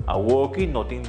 Awoki noting.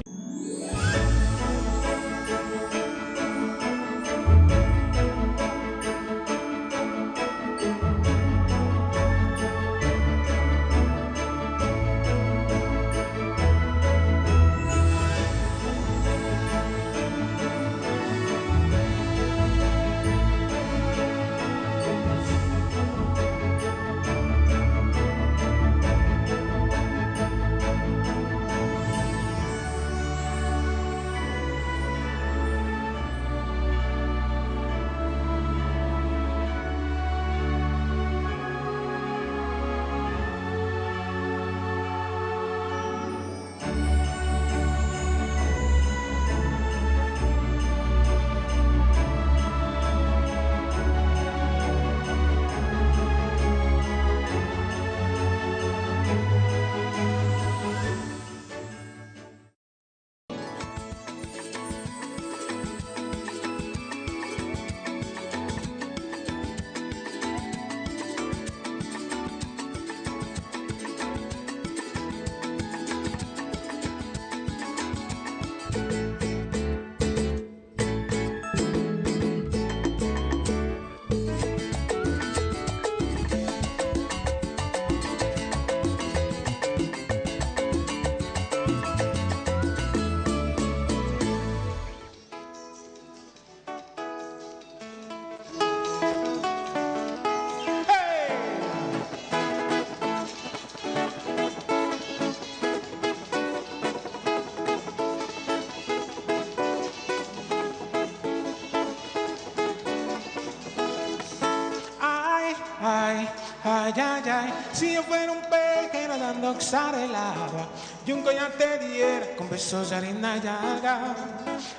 Ay, ay, ay, ay, si yo fuera un pez que nadando oxara el agua y un collar te diera con besos de harina y alga.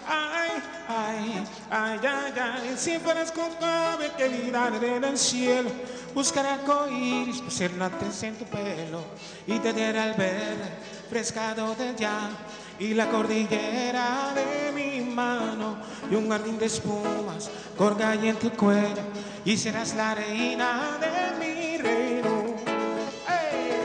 Ay, ay, ay, ay, ay, si fueras con ave que virara en el cielo, buscara arcoíris, pusiera en tu pelo y te diera el verde frescado del llano y la cordillera de mi mano y un jardín de espumas colga ahí en tu cuello y serás la reina de mi reino. ¡Hey!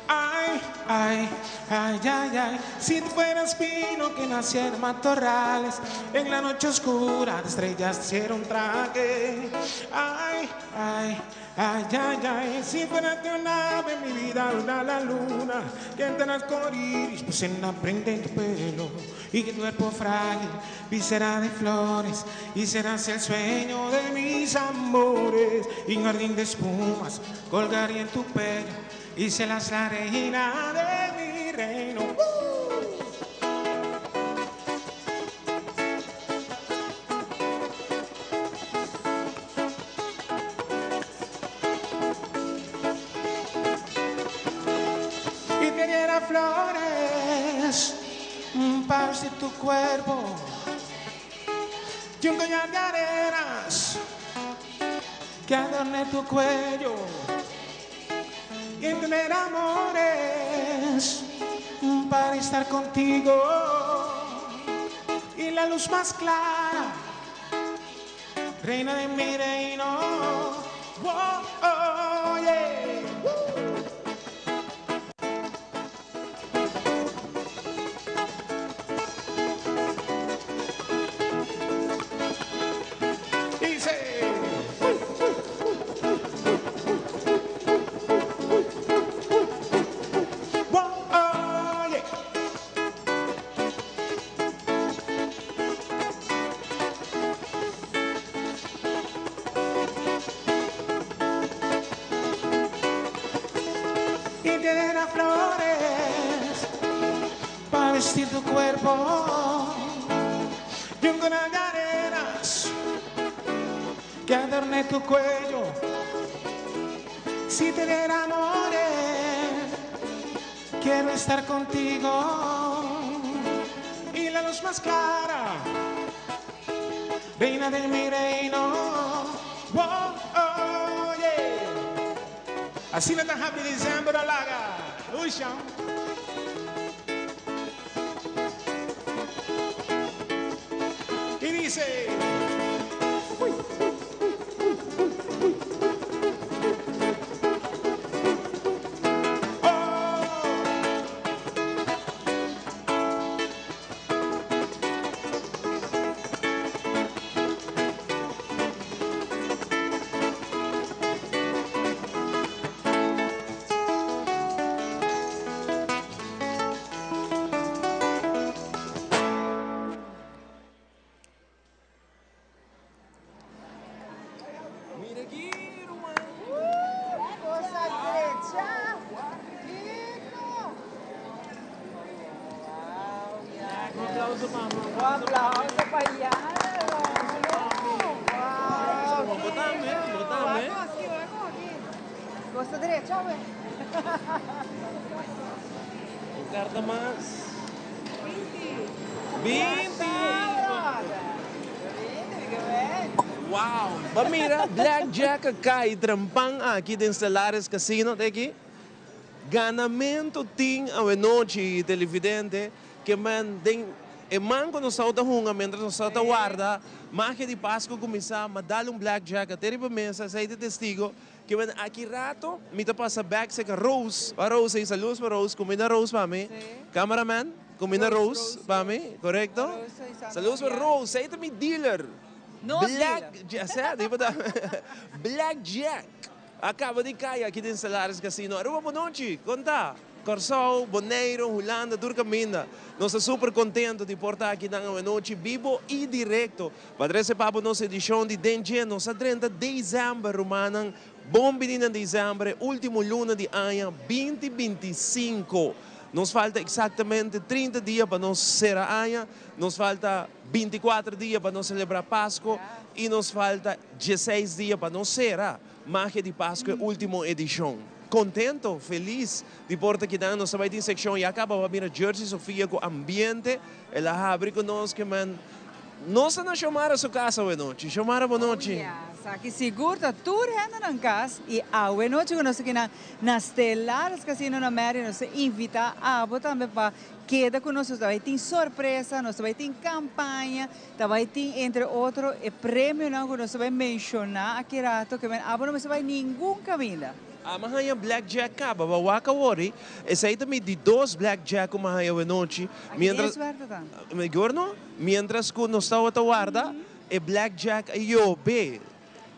Ay, ay, ay, ay, ay, si tú fueras pino que naciera en matorrales, en la noche oscura de estrellas te hiciera un traje. Ay, ay, ay, ay, ay, si fueras de un ave, mi vida una la luna, que te arcoíris, pues en la prenda en tu pelo, y que tu cuerpo frágil, víscera de flores, y serás el sueño de mis amores, y un jardín de espumas colgaría en tu pelo, y serás la reina de mi reino. Y te diera flores para vestir tu cuerpo y un collar de arenas que adorne tu cuello y tener amores para estar contigo y la luz más clara, reina de mi reino. Oh, oh, yeah. Y te diera flores para vestir tu cuerpo y un coral de arenas que adorne tu cuello. Si te diera amores, quiero estar contigo y la luz más clara, reina de mi reino. Oh, oh, yeah. Así me está happy December alaga. Uy, dice. Mira aquí, Román. Cosa derecha. Rico. Un aplauso, mamá. Un aplauso para allá. Wow. Botame, botame. Vamos aquí, vamos aquí. Cosa derecha, güey. Un carta más. 20. Que bem. Wow! Mas mira, Blackjack cai trampang aqui dentro Stellares Casino, daqui. Ganamento tem a noite televidente que man tem e man quando salta hunga mentras não salta guarda, magia de Páscoa começar, mas dá Blackjack até para mesa, sai de testigo que man aqui rato, me tá passa back se Rose, a Rose aí saludos para Rose, combina Rose para mim. Cameraman, combina Rose para mim, correto? Saludos para Rose, aí também dealer. Blackjack acaba de cair aqui dentro do Stellares Casino. Aruba, boa noite, conta. Corsol, Boneiro, Holanda, Turcaminda. Nós estamos super contentes de portar aqui na noite vivo e direto. Para esse papo, nossa edição de Dengue, nossa 30 de dezembro, Romanan. Bom menino de dezembro, último luna de ano, 2025. Nos falta exatamente 30 dias para nós ser a Anha, nos falta 24 dias para nós celebrar Páscoa e nos falta 16 dias para nós ser a Magia de Páscoa, última edição. Contento, feliz de porta que nós vai ter secção e acaba de vir a Jersey Sofia com ambiente, ela abre conosco, man. Nós não chamar a sua casa hoje noite, chamar a boa noite. Aqui seguro, tá tudo renda na casa e a noite que nós aqui na Stellares Casino na Mary nós invita a também para queda conosco, vai ter surpresa, nós vai ter campanha, vai ter entre outros prêmio não que nós vai mencionar aqui rato que a não vai nenhum caminho. A mahaya Blackjack acaba, waka worry, essa aí também de 2 Blackjack com mahaya hoje noite. Mientras, mientras que nós estamos a guarda, e Blackjack e eu, B,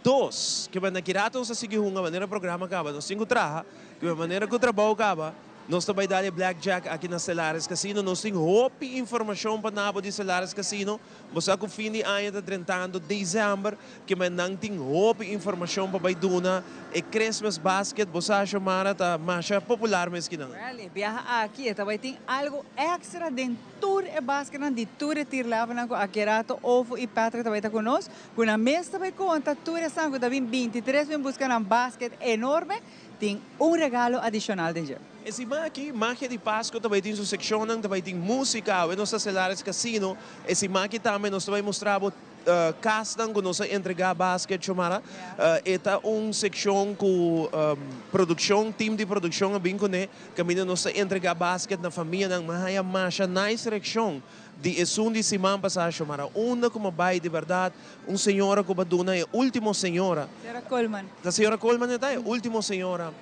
2, que vai naquilo nós seguir uma maneira programa acaba, nós temos traha, que a maneira que o trabalho acaba, nós também damos Blackjack aqui na Stellares Casino, nós temos hope informação para nabo de Stellares Casino, você com o fim de ano de 30 de dezembro, que nós não temos hope informação para Baiduna, e Christmas Basket, você chamar tá mais popular mesmo que não. Well, viaja aqui, vai ter algo extra dentro do basket, de tudo tirlava aqui rato, Ovo e Patrick vai estar conosco, com a mesa vai contar tudo essa coisa, 23 vem buscar um basket enorme, tem regalo adicional de dia. Esse aqui, Magia de Páscoa, também tem sua secção, também tem música, e nossa Stellares Casino, esse aqui também nós vai mostrar castan que nós entregar basquete, chamara, eta seção com produção, time de produção, bem com que nós entregar basquete na família, na Mahaya Masha, nice seção. De de semana passada, chamara, uma como vai de verdade, senhora que baduna é última senhora. Senhora Coleman. A senhora Coleman é última senhora.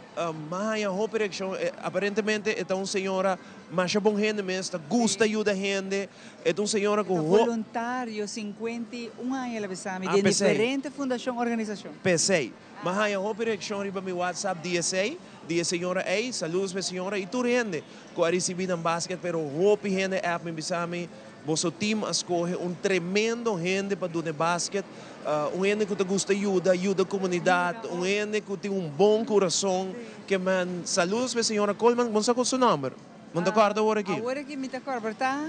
Mahaya hope reaction, aparentemente é senhora, mas é bom gente mesmo, gosta de ajudar gente, é senhora com voluntário, 51 anos ela besame, de diferente fundação, organização. PC. Mahaya hope reaction riba mi WhatsApp DSA, de senhora ei, saludos para senhora e tu gente que a recebido um basquete, pero hope gente app mi besame. Vosso team escolhe tremendo gente para doar basquete, gente que gosta de ajuda a comunidade, gente que tem bom coração, que man, saludos para a senhora Coleman, vamos com seu número. Não acorda agora aqui? Agora aqui me acorda, tá?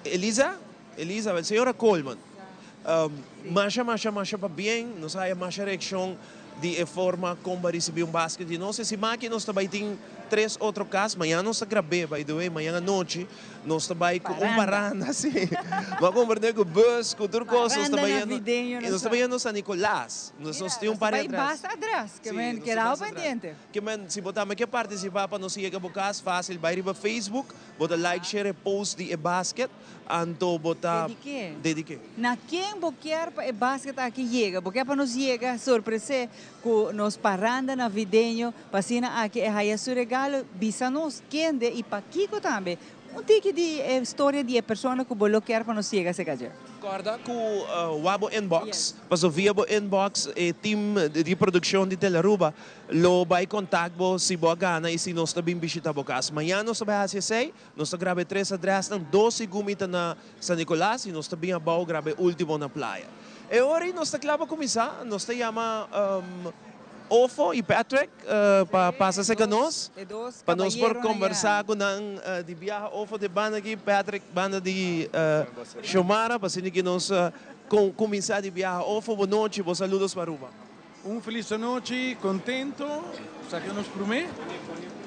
Elisa, a senhora Coleman. Masha para bem, nós há mais reação de forma como receber basquete. Não sei se nós também tem 3 outros casos. Amanhã nós gravamos, by the way, amanhã à noite, nós também com paranda, assim. Vamos conversar com o bus, com tudo coisa. Nós também no San Nicolás. Nós temos par atrás. Basta atrás, que era pendiente. Que se botar, mas que participar para nós chegar para casa, fácil, vai ir Facebook, botar like, share, post de basket, anto botar... Dedique. Na quem boquear para basket aqui chega, porque para nós chega, surpresa, com nós paranda navideño, passina aqui é aí seu regalo, bisa nos quende e para Kiko também. Tique de história de pessoa que bloquear para nós chegar a esse caso. Recorda que o Wabo Inbox, passou via o Inbox, o time de produção de Teleruba, lo vai contato se boa gana e se nós também visitar o caso. Amanhã nós vamos fazer, nós gravamos 3 adresas, 12 gumitas na San Nicolás e nós também vamos gravar o último na praia. E agora nós estamos a começar, nós chamamos Ofo e Patrick para passar com nós, para nós por conversar com de viagem Ofo de banda aqui, Patrick banda de Xomara, para que nós começar de viagem Ofo, boa noite, bons saludos para Ruba. Feliz noite, contento, sabe que nos promete?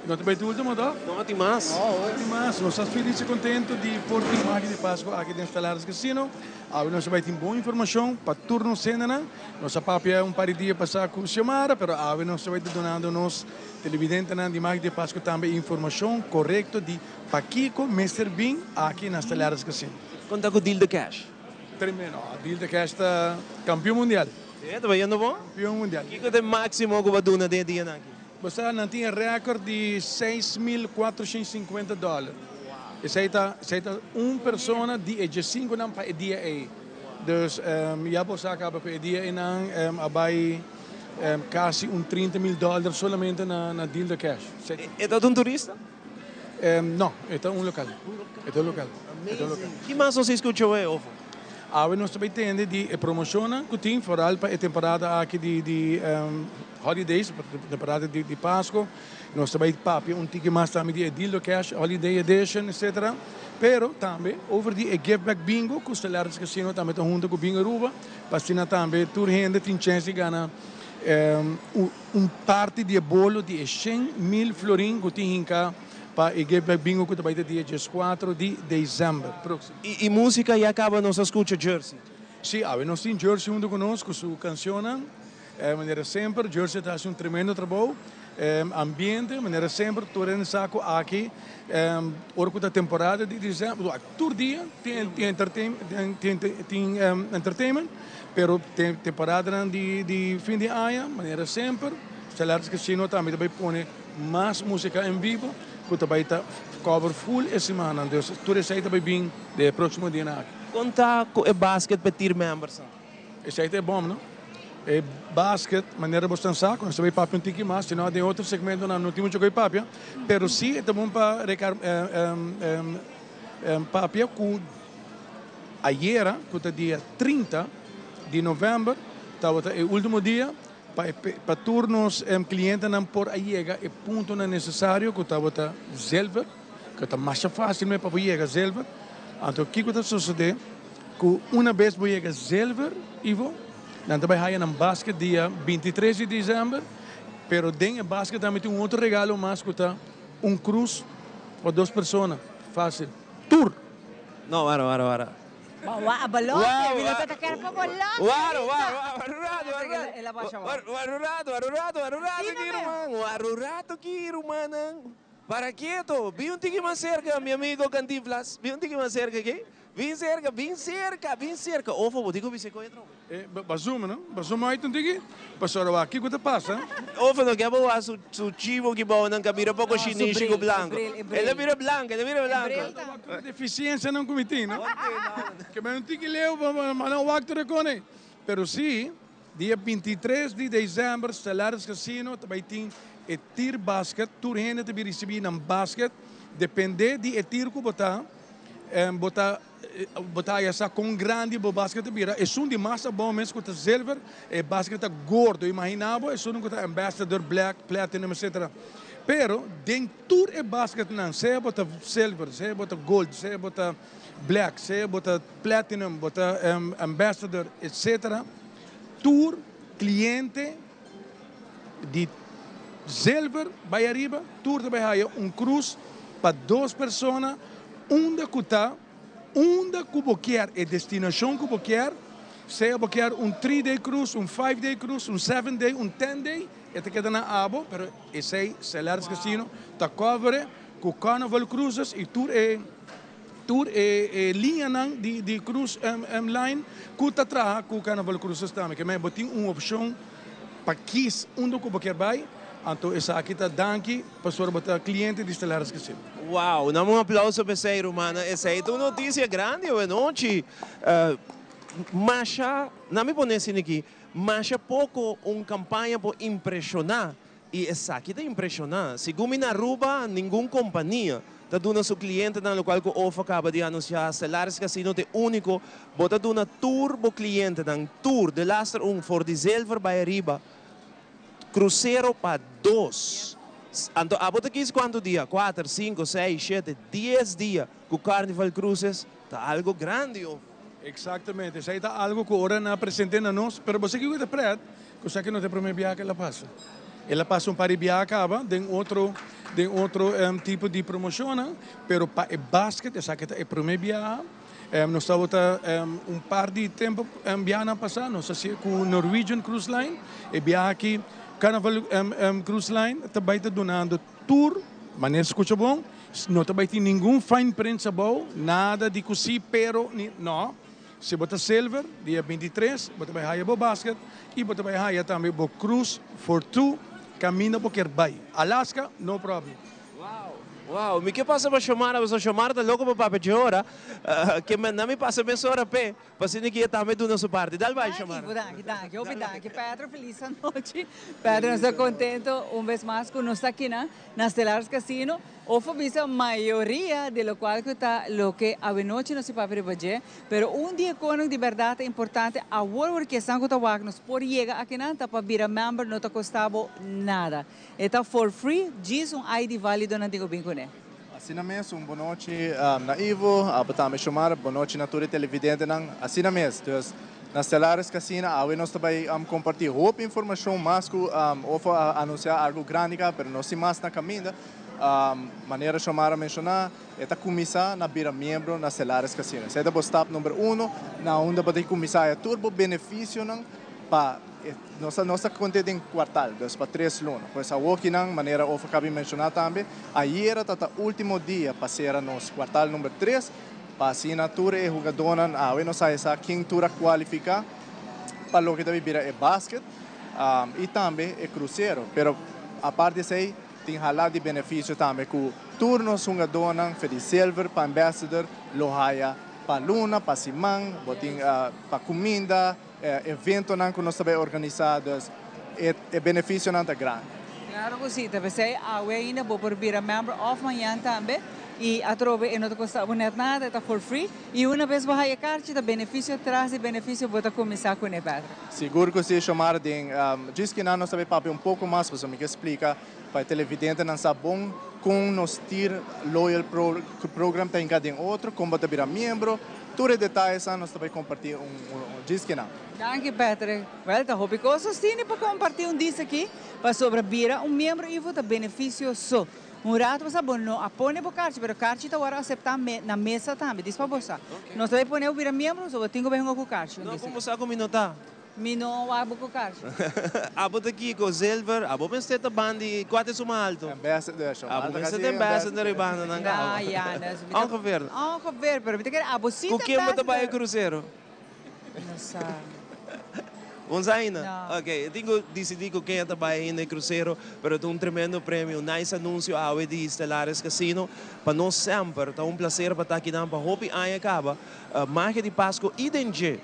Não te bem último, não? Não tem mais. Nós estamos felizes e contentes de portar a máquina de Páscoa aqui dentro do casino. Nós vai ter boa informação para turno cena. Nossa papia par de dias passar com o Xiomara, mas nós vai ter donando nos televidentes de máquina de Páscoa também informação correta de Paquico, Mr. Bean aqui nas Talares Casino. Conta com o deal de cash. Tremendo, o deal de cash está campeão mundial. Está bem, não bom? Campeão mundial. O que é o máximo que vai dar de dia aqui? Você não tinha recorde de $6.450. Essa é uma pessoa de 5 anos para o dia aí. Então, já você acaba para o dia e não vai quase $30.000 somente na deal de cash. É um turista? Não, é um local. É um local. Que mais você escutou aí, Ofo? Nós também temos de promoção que tem vooral para a temporada aqui de holidays, temporada de Páscoa. Nós também temos tique mais também de deal do cash, holiday edition, etc. Pero também over de give back bingo, que os Talares Casino também estão junto com o Bingo Ruba, para também toda gente tem chance de ganhar parte de bolo de 100.000 florins que tem cá para o give back bingo que vai ter dia 4 de dezembro. E música e acaba nos escuta Jersey? Sim, nós temos Jersey junto conosco, sua canção. Maneira sempre, Jersey está fazendo tremendo trabalho. Ambiente, maneira sempre, todo em saco aqui. Orco da temporada de dezembro, todo dia tem entertainment, pero tem temporada de fim de ano, maneira sempre. Salares Casino também vai pôr mais música em vivo, que também está cover full essa semana. Então, tudo isso aí também vem do próximo dia aqui. Conta com o basquete para ter membros. Isso aí é bom, não? É basquete, maneira bastante saco, nós também papo um tique mais, senão tem outro segmento não temos jogo de papia, pero sim, é bom para papia com ayer, que é dia 30 de novembro, é o último dia, para turnos clientes não por chegar, é ponto necessário que está zelver, que está mais fácil para chegar zelver, então o que está sucedendo? Que uma vez para chegar zelver, Ivo, nós também vamos no basquete dia 23 de dezembro, pero dentro do basquete também tem outro regalo mais que está cruz para 2 pessoas, fácil. Tour! Não, para. Bawa, balot. Bila ka takar pa balot. Warurado, Kirumanang. Para quieto, vi un tique más cerca, mi amigo Cantinflas. Vi un tique más cerca aqui. Bem cerca. Ofo, vou digo você conhece não? Bazuma, não? Bazuma aí tiki. Pastor aqui que te passa? Ofo não quer boa su chivo que bom não camira pouco chinês com branco. Ele mira branco. Deficiência não cometi, não? Que bem tiki leu, mas não o actor recone. Pero sim, dia 23 de dezembro, Talares Casino também tem tir basket, tur gente te receber nam basket, depende de tir que botar essa com grande basquete bira é de massa bom mesmo que silver é basquete gordo imaginava é que é ambassador black platinum etc. Pero dentro é basquete não se bota silver se bota gold se bota black se bota platinum bota ambassador etc. Tour cliente de Silver, vai arriba, tour de vai cruz para 2 pessoas, da cuta, da cuboquear e destinação cuboquear, seja boquear 3-day cruise, 5-day cruise, 7-day, 10-day, e queda na abo, pero esse Stellaris Casino tá cover com Carnival Cruises e tour linha de cruise line, cuta traha com Carnival Cruises também, que me botin uma opção para quis do cuboquear vai. Então, essa aqui está danke para o cliente de Stellaris Casino. Uau, dá um aplauso para você, Romana. Essa é uma notícia grande hoje. Mas, não me pone assim aqui, mas pouco uma campanha para impressionar. E essa aqui está impressionando. Segundo na Aruba, nenhuma companhia está dando seu cliente na qual o OFA acaba de anunciar. Stellaris Casino é único. Bota dando tour para cliente, tour de laster for de Silver by Arriba. Cruzeiro para 2. Então, a bota aqui quanto dia? 4, 5, 6, 7, 10 dias com Carnival Cruises. Está algo grande. Exatamente. Isso aí está algo que agora não apresenta a nós. Mas você que está preto, você que não tem primeiro viagem que ela passa. Ela passa par de viagem, acaba, tem outro tipo de promoção, mas para o basquete, essa aqui é o primeiro viagem. Nós estamos par de tempo viagem passado, não sei com Norwegian Cruise Line, e viagem aqui Carnival Cruise Line, também está donando tour, maneira escuta bom, não também tem nenhum fine print sabão, nada de cosi, pero, não. Se bota Silver, dia 23, bota vai raia bo basket, e bota vai raia também bo Cruise for 2, caminho por Kerbay. Alaska, no problem. Uau, me que passa para chamar, você chamar da louco para papel de hora, que não me passa bem só para você nem que está me dando sua parte. Dá vai chamar. Danke, obrigado. Pedro, feliz noite. Pedro, estou contento vez mais com nós aqui na Stellaris Casino. Ofo visa maioria de lo qual que a noite não se pode prever, pero dia com de verdade é importante a hora que estão com o nos por chegar aqui não para virar member não te custava nada. Está for free, diz ID válido não digo bem com ele. Assim mesmo, boa noite na Ivo, a me chamar, boa noite na toda televidente assim mesmo. Então, na Stellaris Casino, nós também compartilhar roupa informação mais que ofo anunciar algo grande, pero não se mais na caminho. Maneira chamar a mencionar é a comissão na bira membro na Stellaris Casino. Esse é o step número 1, na onde pode começar a turbo benefício para nossa conta em quartal, então para 3 lunas. Pois a walking maneira of acabei mencionar também, aí era o último dia para ser nosso quartal número 3, para assinatura e jogadora, não sei quem tura qualificar para o que também vira é basquete e também é cruzeiro, pero a parte disso aí tem halal de benefício também com turnos jogadora, de silver para ambassador, lohaya para luna, para simang, para comida, evento que nós também organizados, é benefício não grande. Claro que sim, talvez a ainda vou por vir a member of manhã também. E a trove e não te custa nada, está for free. E uma vez vai a carta, o benefício traz e benefício vou começar com ele, Pedro. Seguro que você chamar de, diz que não sabe papo pouco mais, você me explica para televidente não sabe bom com nos tir loyal program tem cada outro, como você virar membro, todos os detalhes nós também compartilhar diz que não. Danke, Pedro. Well, tá hobbicoso sim para compartilhar disso aqui para sobrevira membro e vou ter benefício só. Rato você não apone para carte, mas carte está agora aceitar na mesa também, diz para você. Nós também ponemos vir membros, ou tenho bem com carte. Não, como você comigo tá? Mino abo com carte. Abo aqui com Silver, abo pensei a bandi, quanto é suma alto? Ambassador, abo pensei a ambassador e banda não cá. Ongeveer. Ongeveer, pero me abo sim. Com quem você vai ao cruzeiro? Não sabe. Vamos ainda? Não. Ok, eu tenho decidido quem está indo no cruzeiro, mas tem tremendo prêmio, nice anúncio ao de Stellaris Casino. Para nós sempre, é prazer para estar aqui na Hopi Ai acaba. Marca de Páscoa e Dengue.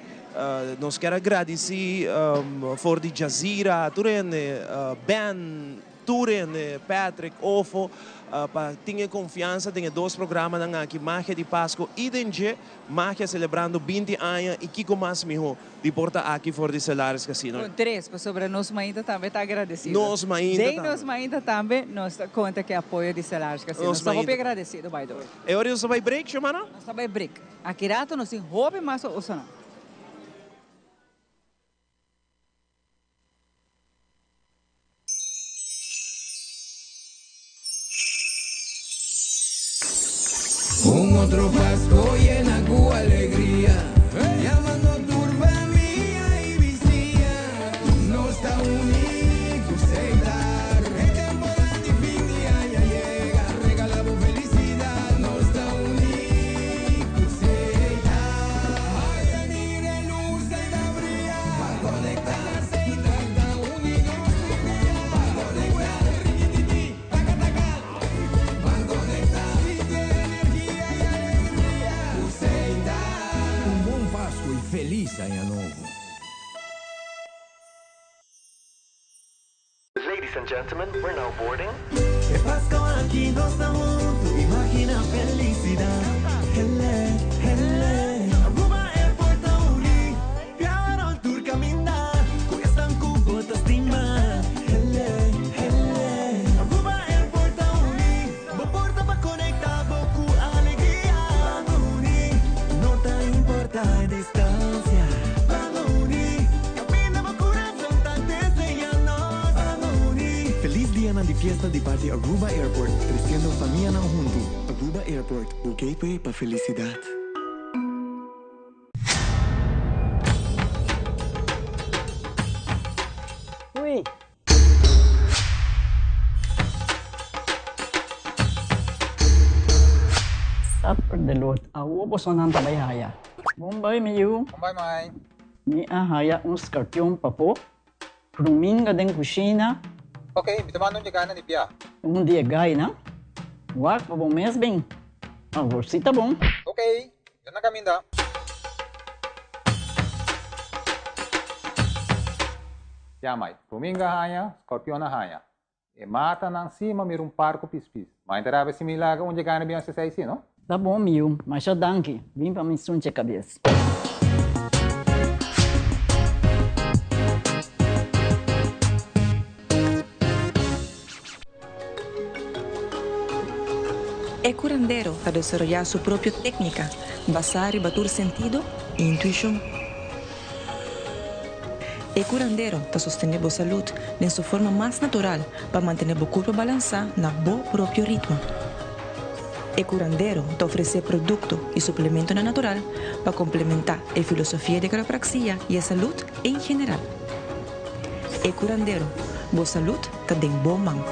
Nós queremos agradecer por de Jazeera, Turene, Ben, Turene, Patrick, Ofo, para ter confiança, tem 2 programas aqui, Marca de Páscoa e Dengue, Marca celebrando 20 anos e Kiko mais melhor de portar aqui fora de Stellaris Casino. Com 3, sobre nós ainda também está agradecido. Nós ainda também, nós conta que apoio de Stellaris Casino. Nós estamos agradecidos, by the way. E agora você vai break, chamara? Nós estamos break. Aqui rato nós temos roupa mais ou não. Feliz Año Nuevo. Ladies and gentlemen, we're now boarding. Que Pasco aqui nós estamos juntos, imagina a felicidade. Hele, hele, Aruba Airport tão unido, piano tour caminhar, conhecem com botas estima. Hele, hele, Aruba Airport tão unido, boa porta para conectar, boa alegria. Vamos unir, não tá importa a distância. Vamos unir, camina meu coração tá desenhando. Vamos unir, feliz dia de fiesta de parte Aruba Airport, crescendo família não junto. Aruba Airport, o gateway para felicidade. Ui. Sapper de lot, awo po sonan tabayhaya. Bombay miyu. Bombay mai. Ni ahaya uns kartyon papo. Pruminga den kusina. Okay, bitamano niya gana ni Pia. Dia gay na. Wak pa bom mes bem. Agorsita bom. Okay, yan na kami da. Yamay, Puminga haya, Scorpion na haya. E mata nang cima mayroong parko pispis. Mainteraba si Milaga onde gana biyang sa saisi, no? Tá bom, miu. Mas já danke. Vim pra me sunche cabeça. El curandero a desarrollar su propia técnica, basada en batur sentido e intuición. El curandero está sosteniendo salud en su forma más natural para mantener el cuerpo balanceado en su propio ritmo. El curandero te ofrece productos y suplementos natural para complementar la filosofía de quiropraxia y la salud en general. El curandero, boa salud está en buen mano.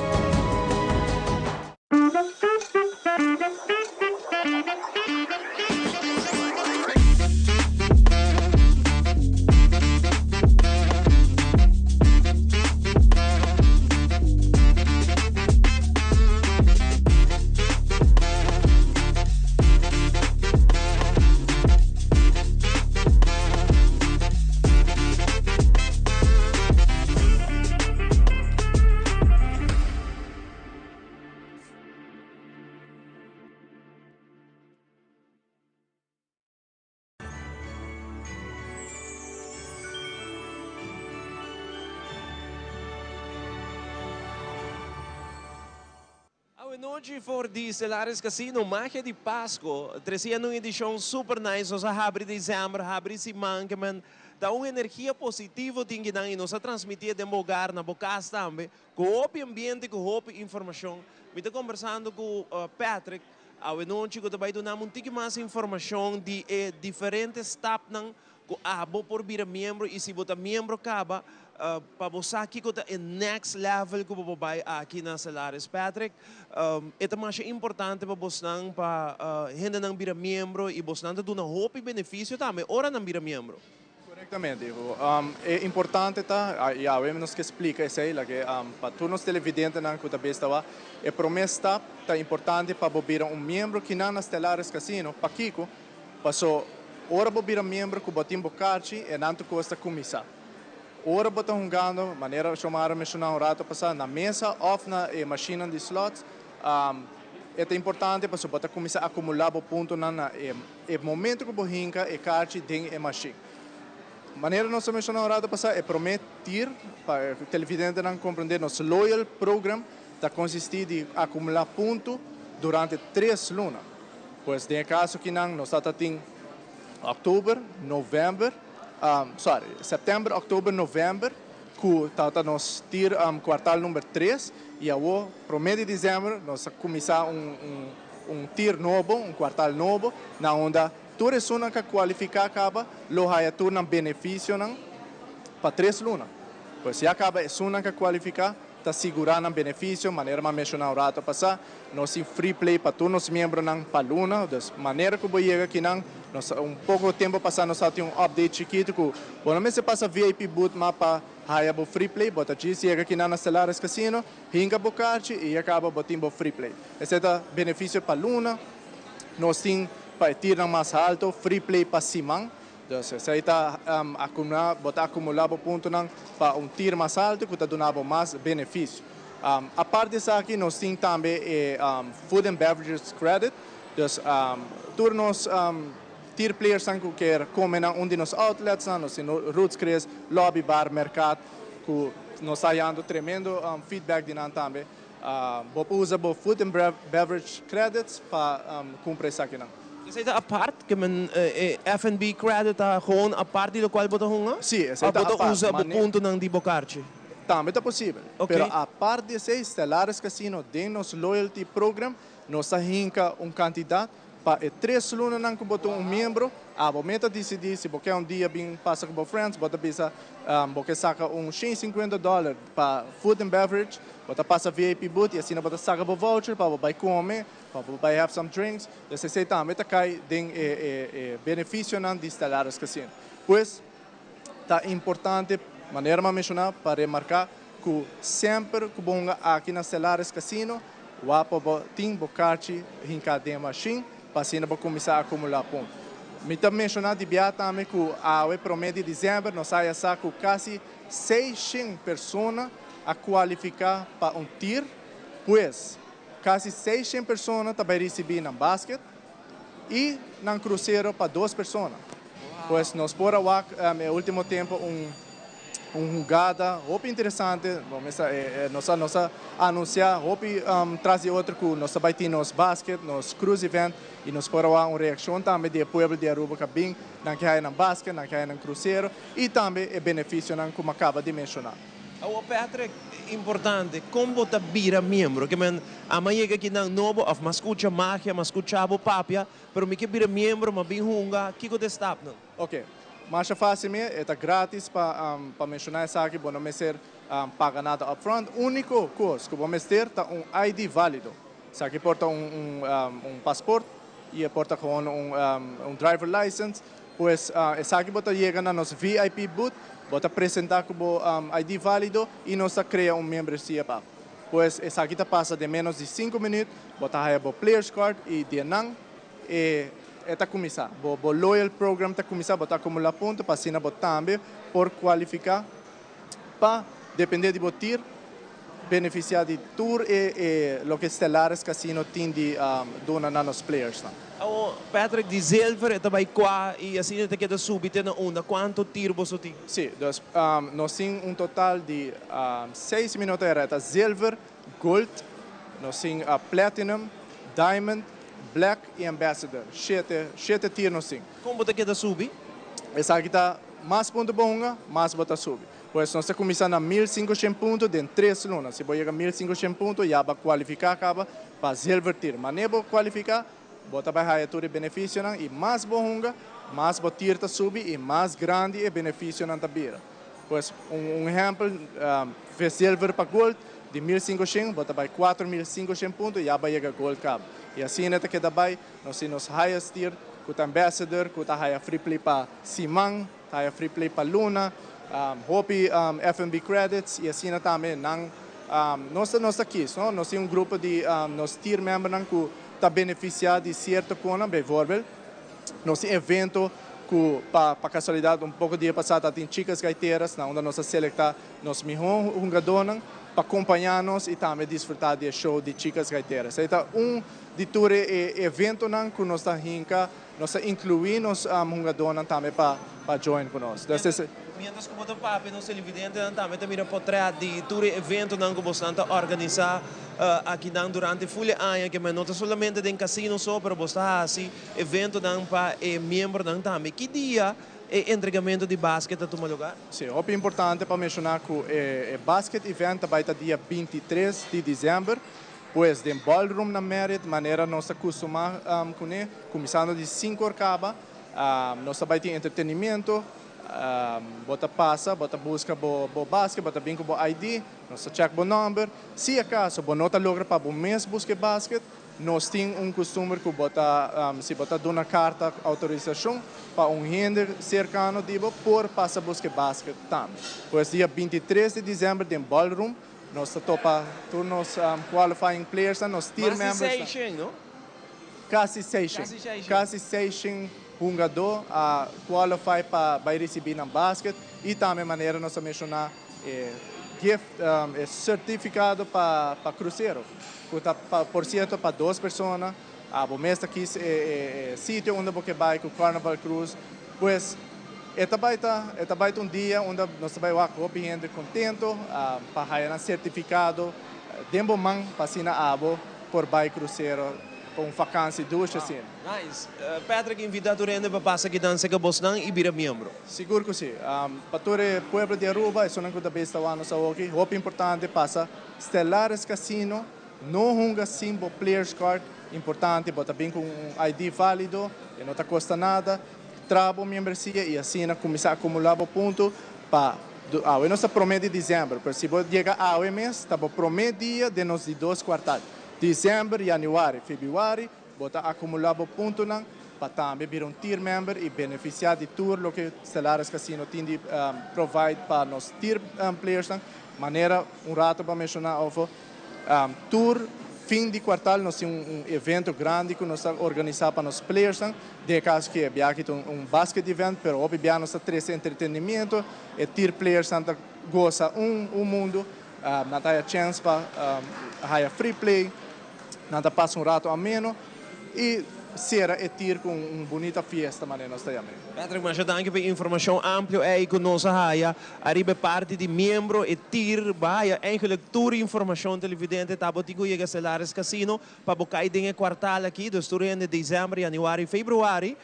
Noite for de Stellaris Casino, Magia de Páscoa, trazia uma edição super nice, nós abre dezembro, abre semana, que dá uma energia positiva que nós transmitir de lugar na boca também, com o ambiente, com a informação. Eu estou conversando com Patrick, a noite que vai dar um pouco mais informação de diferentes etapas que abo por vir membro e se você membro acaba para você aqui que é next level que você vai aqui na Stellaris. Patrick, é mais importante para você para gente não vir membro e você não ter uma roupa e benefício também, ora não vir membro. Correctamente, Ivo. É importante, tá? E a nos que explica isso aí, que para todos os televidentes que também estava, é promessa tá importante para vir membro que não na Stellaris Casino, para Kiko, passou ora vir membro que botim bocarci e não custa comissão. Ora botam jogando, maneira chamada mencionar rato passar na mesa off na máquina de slots. É importante para você começar a acumular o ponto na momento que você hinca e carci dentro da máquina. Maneira nós mencionar rato passar é prometer para o televidente não compreender nosso loyal program está consistir de acumular ponto durante 3 lunas. Pois tem caso que nós está tendo outubro, novembro, setembro, outubro, novembro, que está nós ter quartal número 3 e agora, para o mês de dezembro, nós começar tir novo, quartal novo, na onde toda pessoa que qualificar acaba, lo haya turno benefício para 3 lunas. Pois se acaba a pessoa que qualificar, está segurando benefício, maneira mais mencionar o rato passar, nós free play para todos os membros não para luna, de maneira que eu chego aqui não, nós pouco tempo passar nós temos update chiquito que, bom, não se passa VIP boot mapa, haya bo free play, bota aqui chega aqui na Stellaris Casino, hinga bocarci e acaba botimbo free play. Esse é benefício para luna, nós temos para tirar mais alto, free play para cima, Então, se aí está botar acumulado ponto para tiro mais alto, que está dando mais benefício. A parte disso aqui, nós temos também Food and Beverages Credit. Então, turnos tier players que quer comer onde nos outlets, nos Roots Chris, lobby, bar, mercado, que nós está dando tremendo feedback de nós também. Usa Food and Beverage Credits para cumprir isso aqui. Is het apart? Que men F&B credit gewoon apart do qual bota hunga? Sim, essa é a parte. Usa o ponto ng di bocarche. Também é possível. Okay. Pero a parte de ser Stellaris Casino, de nos loyalty program, nós hinca candidato para 3 lunas não que botou membro, a momento decidir se você dia bem passa com friends, bota bisa, você saca $150 para food and beverage, bota passa VIP booth e assim bota saca voucher para vai comer, para vai have some drinks, desse sei também tá cai de benefício não de Stellaris Casino. Pois tá importante maneira de mencionar para remarcar que sempre que bonga aqui na Stellaris Casino, o apo tem bocachi hinca de machine para assim para começar a acumular pontos. Me também mencionar de biata também que a promédio de dezembro nós saia com quase 600 pessoas a qualificar para tir, pois quase 600 pessoas também receber na basquete e na cruzeiro para 2 pessoas. Pois nós por no último tempo jogada, roupa interessante, nós anunciar, roupa trazer outro que nós vai ter nos basquete, nos cruise event e nós por uma reação também do povo de Aruba que bem, não que na basquete, não que na cruzeiro e também é benefício não como acaba de mencionar. O Patrick, importante, como você vira membro, que men amanhã aqui não novo, of mas escuta magia, mas escuta abo papia, pero me que vira membro, mas bem hunga, que você está não? Ok. Mais fácil é grátis para mencionar isso aqui, não me ser paga nada upfront. Único coisa que vamos ter é ID válido. Isso aqui porta passaporte e porta com driver license. Pois isso aqui bota chega na nossa VIP booth, bota apresentar com ID válido e nós cria membresia para. Pois isso aqui passa de menos de 5 minutos, bota aí o players card e de não está começar. O loyal program está começar, botar acumular pontos para assinar também por qualificar para depender de botir beneficiar de tour e lo que Stellaris Casino tem de donar nos players. O Patrick de Silver também qua e assim te queda subir na onda quanto tiro você tem? Sim, nós temos total de 6 minutos era Silver, Gold, nós temos Platinum, Diamond, Black e Ambassador. 7 tiros sim. Como você quer subir? Essa aqui está mais ponto bom, mais você subir. Pois nós começamos a 1.500 pontos em 3 lunas. Se você chegar a 1.500 pontos, já vai qualificar para Silver tiro. Mas nem vai qualificar, você vai ter benefício e mais bom, mais você tira subir e mais grande é benefício na tabela. Pois exemplo, fez Silver para Gold, de 1.500, você vai 4.500 pontos e já vai chegar a Gold Cup. E assim neta que daí nós temos highest tier, com ambassador, com a free play para Simang, a free play para Luna, Hopi F&B credits e assim também nós aqui, nós temos grupo de nós tier membros que está beneficiado de certa coisa, por exemplo, nós temos evento que para casualidade pouco dia passado tem chicas gaiteiras, onde nós selectar nos melhores jogadores para acompanhar-nos e também desfrutar do show de chicas gaiteiras. Então, de todo evento que nós nós incluímos jogadores também para join conosco. Mientras que você papi nos televidente também mira por trás de todo evento que você organizar aqui durante full ano que não somente em casino só, mas você assim evento para membro também. Que dia entregamento de basquete a tomar lugar? Sim, é importante para mencionar que o basquete event vai estar dia 23 de dezembro. Pois, de ballroom na Merit, maneira nós acostumamos com ele, começando de 5 horas, nós vai ter entretenimento, bota passa, bota busca o basquete, bota bem com o ID, nós check o número. Se acaso, você não logra para o mês buscar basquete, nós temos costume que se bota dona carta autorização para render cercano de por passa buscar basquete também. Pois, dia 23 de dezembro, de ballroom, nós topa turnos qualifying players, nós team members. Não? Quase 600 jogador a qualify para receber no basquete e também maneira nós mencionar gift certificado para cruzeiro, por certo para 2 pessoas. O mês aqui sítio onde você vai com Carnival Cruise, pues esta vai dia onde nós vai gente contento para ganhar certificado dembo man para sina abo por vai cruzeiro com vacância duas assim. Nice. Patrick, invitado rende para passar aqui dança que você não e vira membro. Seguro que sim. Para o povo de Aruba, isso não é o besta ano sa aqui. Hope importante passa Stellares Casino, não hunga símbolo players card importante, bota bem com ID válido, e não custa nada. Trabo membresia e assim começar a acumular ponto para nós promete dezembro, mas se você chegar ao mês, está promete dia de nos de 2 quartais. Dezembro, januário, fevereiro, bota acumular ponto não, para também vir tier member e beneficiar de tour lo que Stellares Casino tem de provide para nos tier players não. Maneira rato para mencionar tour fim de quartal nós temos evento grande que nós organizamos para os players de caso que é basket event, pero obviamente nós temos entretenimento e tier players goza mundo, não tem chance para free play, não passa rato ameno e será tier com bonita fiesta, mas nós estamos. Patrick, mas danke pela informação ampla aí conosco haia, arriba parte de membro e tier, baia, eigenlijk tour informação televidente, tá botigo chega Stellares Casino, para bocar em quartal aqui, dos turnos de dezembro, januário e fevereiro,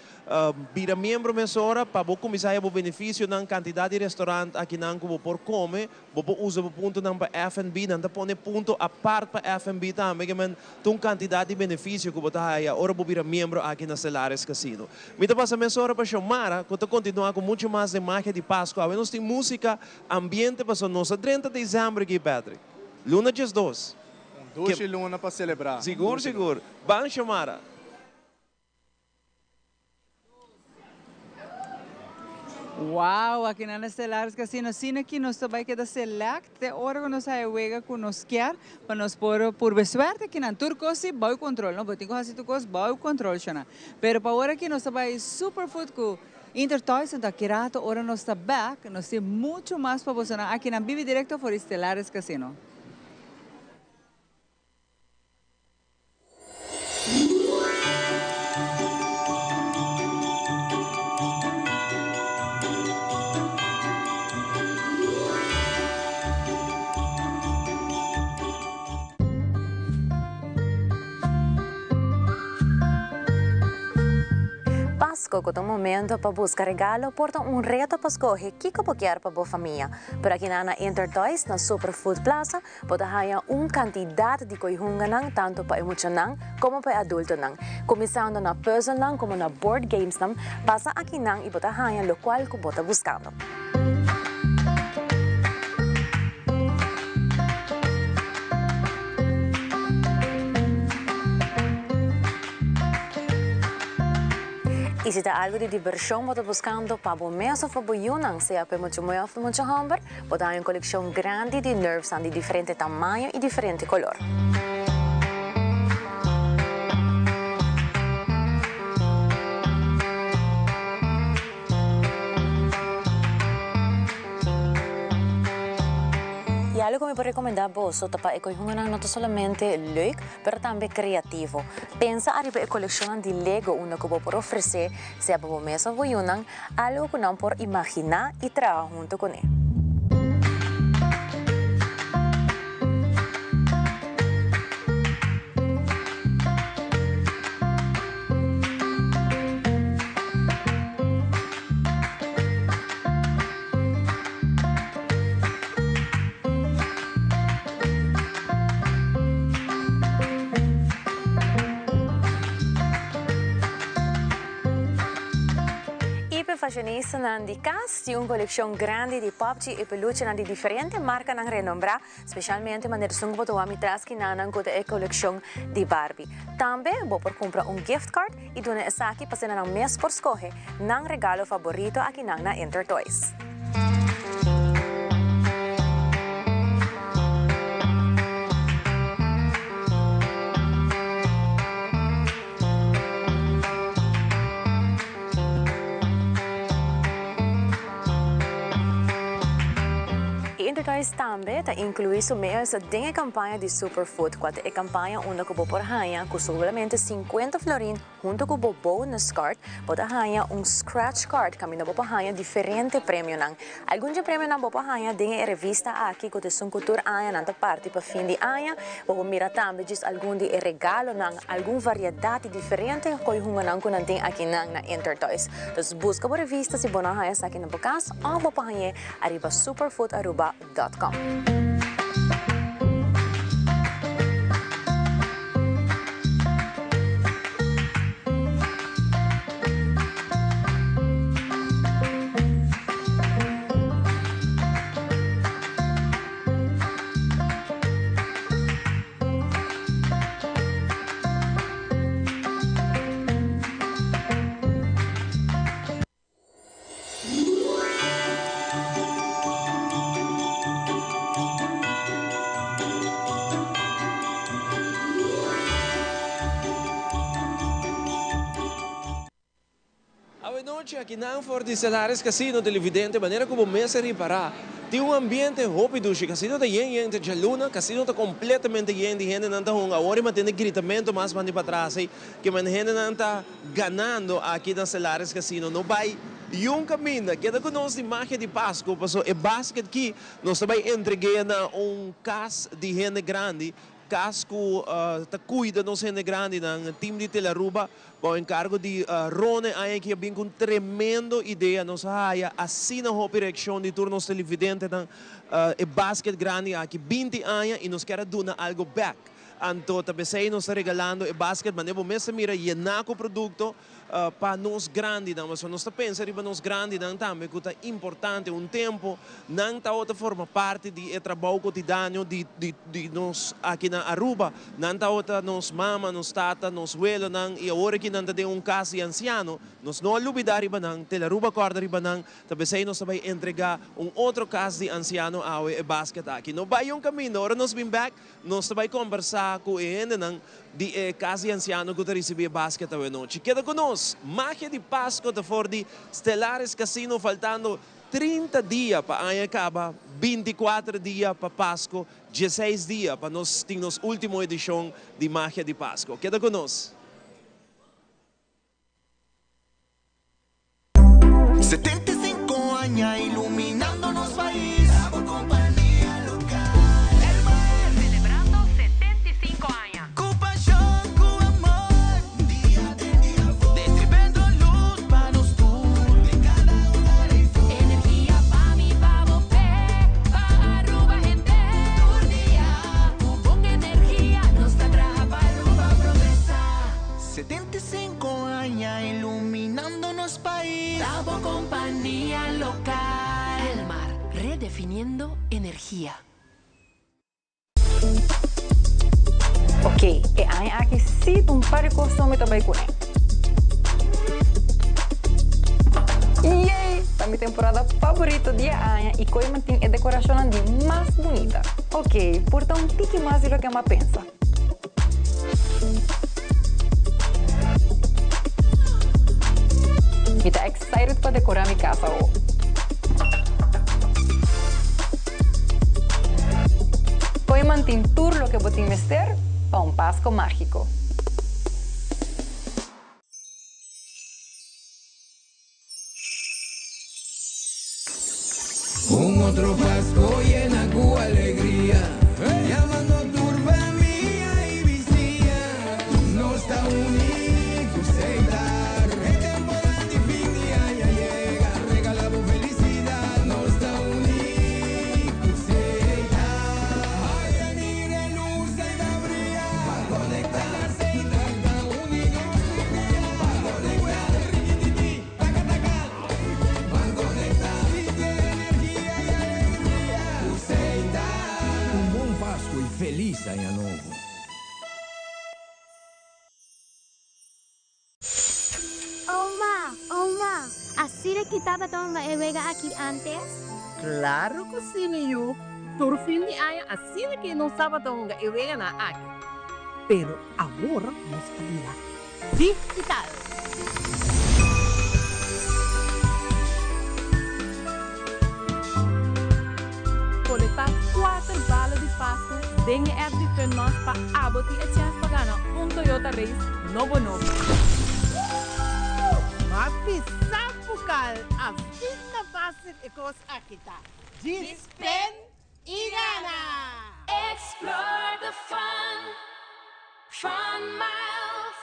vira membro mesora, para bo começar a benefício na quantidade de restaurante aqui não como por comer, bo usa ponto não para F&B, não tá pone ponto a parte para F&B também, que man tum quantidade de benefício que botar haia, ora bo vira membro aqui na Stellares Casino. Me tá passa mesora para chamar, quando continuar com muito mais de marca de Páscoa, nós tem música, ambiente para o nosso 30 de dezembro aqui, Patrick. Luna dias 2. Doce luna para celebrar. Seguro. Vamos chamar. Wow, aqui na Stellares Casino, sim aqui nós também queda select, de hora que nós saímos com nós quer, para nós por besuerte aqui na turcosi, bom controle, não, botigo assim turcos, bom controle, chana. Pero para hora aqui nós também superfood com Intertoys, então aqui rato, hora nós está back, nós temos muito mais para você aqui na Vive Directo por Stellares Casino. Pasko ko tong momento para buscar regalo porta reto para escolher que quer para a família. Por aqui na Intertoys, na Superfood Plaza, pode haya quantidade de coihungan tanto para emocional como para adulto nang. Começando na puzzle nang como na board games nang, pasa aqui nang e pode haya lo qual ko bota buscando. E se há algo de diversão, você buscando para o mês of Abuyunang, se há muito hamburger, pode ter uma coleção grande de nerves de diferente tamanho e diferente color. E algo que me pode recomendar vos, para economizar não somente leuk, mas também criativo. Pensa a coleção de Lego, onde que vou oferecer, se a boa mesa vou algo que não por imaginar e trabalhar junto com ele. Fashionista de casa tem uma coleção grande de pop e peluche de diferentes marcas na renombra, especialmente maneira que você pode traz que na coleção de Barbie. Também vou por comprar gift card e doar essa aqui para ser na mês por escolher nang regalo favorito aqui na Intertoys. Intertoys tambe ta inclui sumeio sa dinge campanha de Superfood, quando é campanha onde kubo por rainha, com solamente 50 florin, junto com o bonus card, pode rainha scratch card, caminho bo rainha diferente prêmio nang. Algum de prêmio nang bo rainha dinge revista aqui com tessun cultura aia nanta parte para fim de aia, bo mira tambe just algum de regalo nang algum variedade diferente koi hunga nang kun nanting aqui nang na Intertoys. Dus busca bo revista si bona rainha sa aqui na bokas, o bo rainha arriba superfoodaruba.com. Aqui não for de Stellaris Casino televidente, maneira como mesa reparar. Tem ambiente rápido, o casino está yen de luna, casino está completamente yen de gente não está agora mas tem gritamento mais para trás, que man gente não está ganhando aqui na Stellaris Casino, não vai caminho, queda com nós imagem de Páscoa, passou é basket que nós vai entregando casa de gente grande. Casco cuida nos gente grande ng team de Telaruba po encargo de Rone aí que vem com tremendo ideia nos haya assim na operação de turnos televidente ng basket grande aqui 20 anos e nos quer dar algo back. Anto tabesay nos regalando basket manevo mesa mira yenako produto para nós grande não mas nós pensa riba nós grande não também que é importante tempo não tá outra forma parte de trabalho cotidiano de nós aqui na Aruba não tá outra nós mama nós tata nós abuelo não e agora que não tá de casa de anciano nós não olvidar riba não Telaruba corda riba não tabesay nós vai entregar outro casa de anciano ao basket aqui não vai caminho agora nós vim back nós vai conversar com ele não de casa de anciano que recebia basket a noite queda conosco magia de Páscoa da for de Stellaris Casino faltando 30 dias para aí acaba 24 dias para Páscoa 16 dias para nós ter nossa última edição de magia de Páscoa queda conosco 75 años iluminándonos país. Por compañía local. El mar celebrando 75 años. Con pasión, con amor. Día de día. Distribuyendo luz para nos todos. De cada hogar y flor. Energía para mi pavo para Aruba gente. Un día. Con energía nos trabaja para Aruba progresar. 75 años iluminándonos país. Por compañía local. El mar, redefiniendo energía. Ok, e aí aqui sim um par de costume também com ele. Yay! A minha temporada favorita de Anha e que mantém a decoração de mais bonita. Ok, portanto um pique mais do que a pensa. Eu estou excited para decorar minha casa hoje. Hoy mantém tudo o que vou investir para Páscoa mágico. Otro Pasco llena con alegría, llamando turba mía y vicía, no está único aceitar. Es temporada de fin de año llega, regalamos felicidad, no está único aceitar. Ay, mire luz y va a brillar, para conectar aceite, está único para conectar, riquititi, taca taca, para conectar. Feliz Año Novo. Oma, así le quitaba toda la vega aquí antes? Claro que sí, niño. Por fin de año, así de que no estaba toda la vega na aquí. Pero ahora nos cambiará. ¿Sí? ¿Qué tal? Por Dingen de nós para aboti a chance para ganhar Toyota Race novo. Mas pisar bukal, a fita fácil e cos akita. Dispen e gana! Explore the fun miles.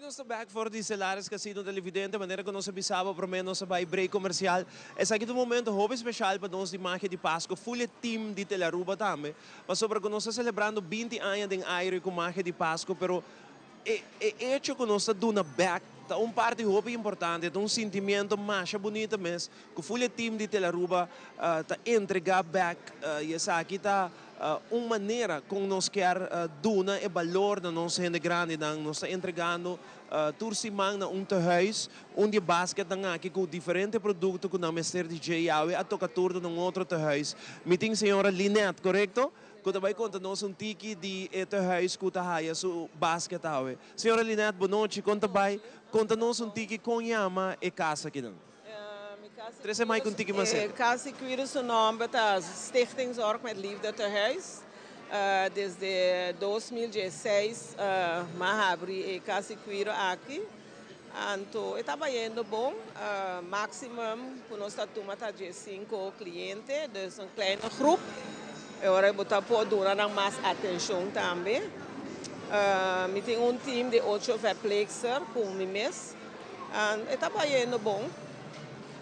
Nós back for the Selares Casino Televidente, maneira que nós sabíamos para mim nós vai break comercial. Esse aqui é um momento hobby especial para nós de marca de Páscoa, full team de Telaruba também. Mas sobre que nós celebrando 20 anos de aire com marca de Páscoa, pero hecho que nós dando back, parte hobby importante, um sentimento mais bonito mesmo, que o full team de Telaruba tá entregar back, e essa aqui tá uma maneira como nós quer dona e valor da nossa gente grande, nós está entregando tursimang na huis, onde basket na aqui com diferente produto com o Mr. DJ Yawe, a tocar turno num outro huis. Meeting senhora Linette, correto? Quando vai contar-nos tiki de huis que está aí, o basket Yawe. Senhora Linette, boa noite, conta-nos tiki com Yama e casa aqui não. Treze mais com tiki mas Casa Quiro seu nome tá Stichting Zorg met Liefde te Huis. Desde 2016, abri Casa Quiro aqui. Então, estava indo bom. Maximum, nós estamos de 5 clientes, dus uma kleine groep. Agora, eu vou dar mais atenção também. Eu tenho time de 8 verpleegsters com mim mesmo. Estava indo bom.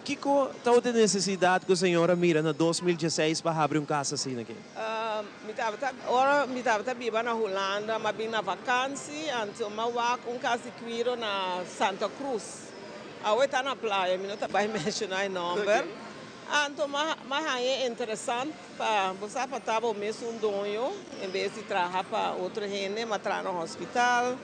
Kiko, qual a necessidade que a senhora mira na 2016 para abrir casa assim aqui? Eu estava vivendo na Holanda, mas vim na vacância, então eu vou casa de Quiro na Santa Cruz. Eu estou na praia, eu não estou mencionar o nome. Então, é interessante para você estar o mesmo dono, em vez de trabalhar para outra gente, mas trabalhar no hospital.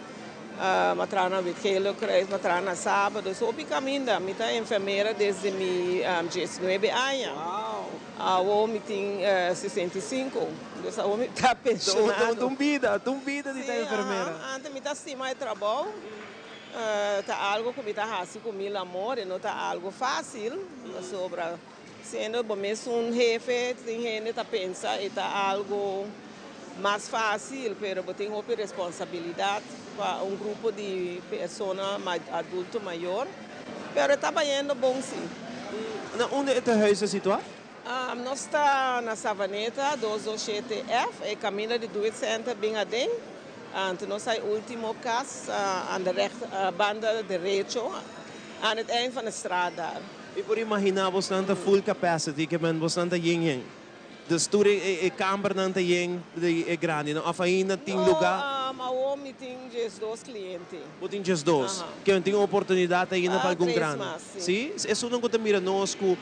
Matrana Viquelo Cres, matrana sábado. So, eu caminho, eu enfermeira desde 19 anos. Eu tenho 65. Então, eu estou pensionado. Tumbida de estar enfermeira. Antes, eu estou mais trabalho. Está algo que eu estou com meu amor, não está algo fácil. Sobre, sendo mesmo jefe, tem gente que pensa que está algo mais fácil, mas eu tenho uma responsabilidade para um grupo de pessoas adulto maior. Mas estava indo bom sim. Onde é o huis situado? Nós estamos na Savaneta, 227F, e caminho de 2 center bem adentro. Então, nós temos o último caso, a banda direita, aan het eind van de estrada. E por imaginar bastante full capacity, que é bastante yin. Dus toen de kamer dan te yin de grande, não? Afaina tem lugar. Eu tenho 2 clientes. Eu tenho 2. Que tem oportunidade aí na para algum grande. Sim? Isso não conta mira nós que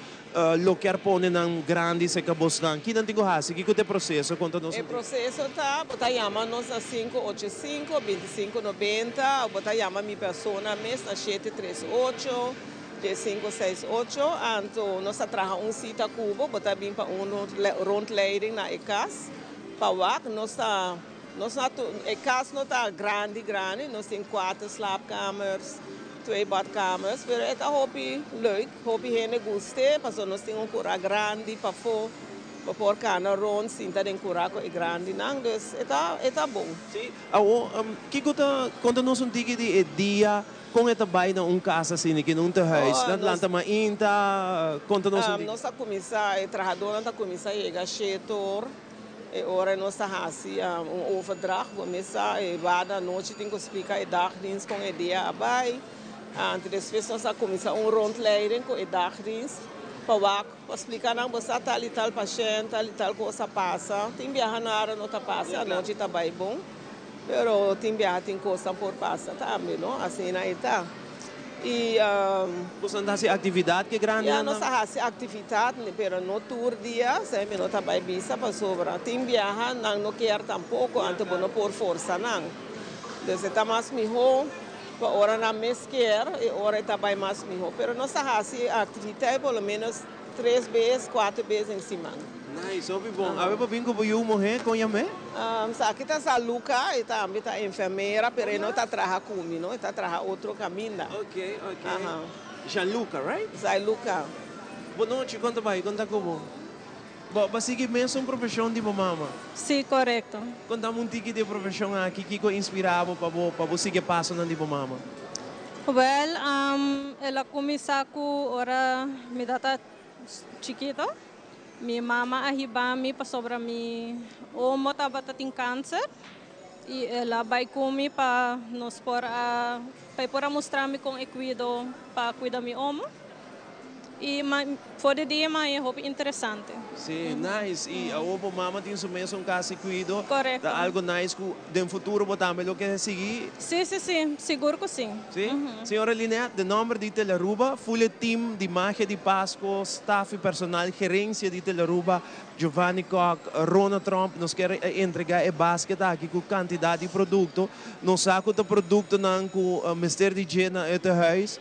locar pone nang grande se acabou stan. Que não tem que que o processo conta nós. O processo tá, bota chama nós a 585 2590, bota chama minha pessoa mesmo na 738. De 568, então nós trabalhamos sítio Cuba, botamos bem para rondleiding na ECAS, para o nós ECAS não está grande, nós temos 4 slaapkamers, 2 badkamers, mas é hobby leuk, hobby gente gosta, porque nós temos cura grande para pôr cana rond, sinta den cura é grande, não, então é bom. Sim, que conta nós de dia com esta baina casa assim que não tem huis, não lanta mais inta, conta-nos nós está começar, o trabalhador está começar a chegar setor, e agora nós está fazendo overdracht, começar e vada noite tem que explicar o dagdienst com a ideia abai, depois nós está começar rondleiding com o dagdienst, para explicar não você tal e tal paciente, tal e tal coisa passa. Tem viajar na hora não tá passa, a noite tá bem bom. Pero tem viajar tem coisa por passa também, não? Assim aí tá. E você não faz atividade que grande? Já não faz atividade, pero no tour dia, sempre não tá bem vista para sobra. Tem viajar não quer tampouco, antes não por força não. Então tá mais melhor. Para hora na mês quer e hora está bem mais melhor. Pero não faz atividade pelo menos 3 vezes, 4 vezes em semana. Nice, ouvi bom. Ave para vir com o morrer com a mãe? Aqui está a Luca, está a enfermeira, pero não está trabalhando comigo, não está trabalhando outro caminho. Ok. Gianluca, right? Gianluca. Boa noite, conta como? Basicamente mesmo uma profissão de mamãe. Sim, correto. Contamos um tique de profissão aqui que inspirava para você que passa na de mamãe. Well, ela começou com hora me data chiquito. Minha mama arriba me para sobre mim. O motava tem câncer e ela vai comigo para nos para mostrar me com cuidado para cuidar meu homo. E for the dia é roupa interessante. Sim, nice. E a opa mama tem isso mesmo caso cuido. Correto. Algo nice que no futuro botamos o que seguir. Sim, seguro que sim. Sim. Senhora Linette, de nome de Teleruba, full team de magia de Pasco, staff e personal, gerência de Teleruba, Giovanni Koch, Ronald Trump, nos quer entregar e basket aqui com quantidade de produto. Nos saco de produto não com o Ministério de Higiene e huis.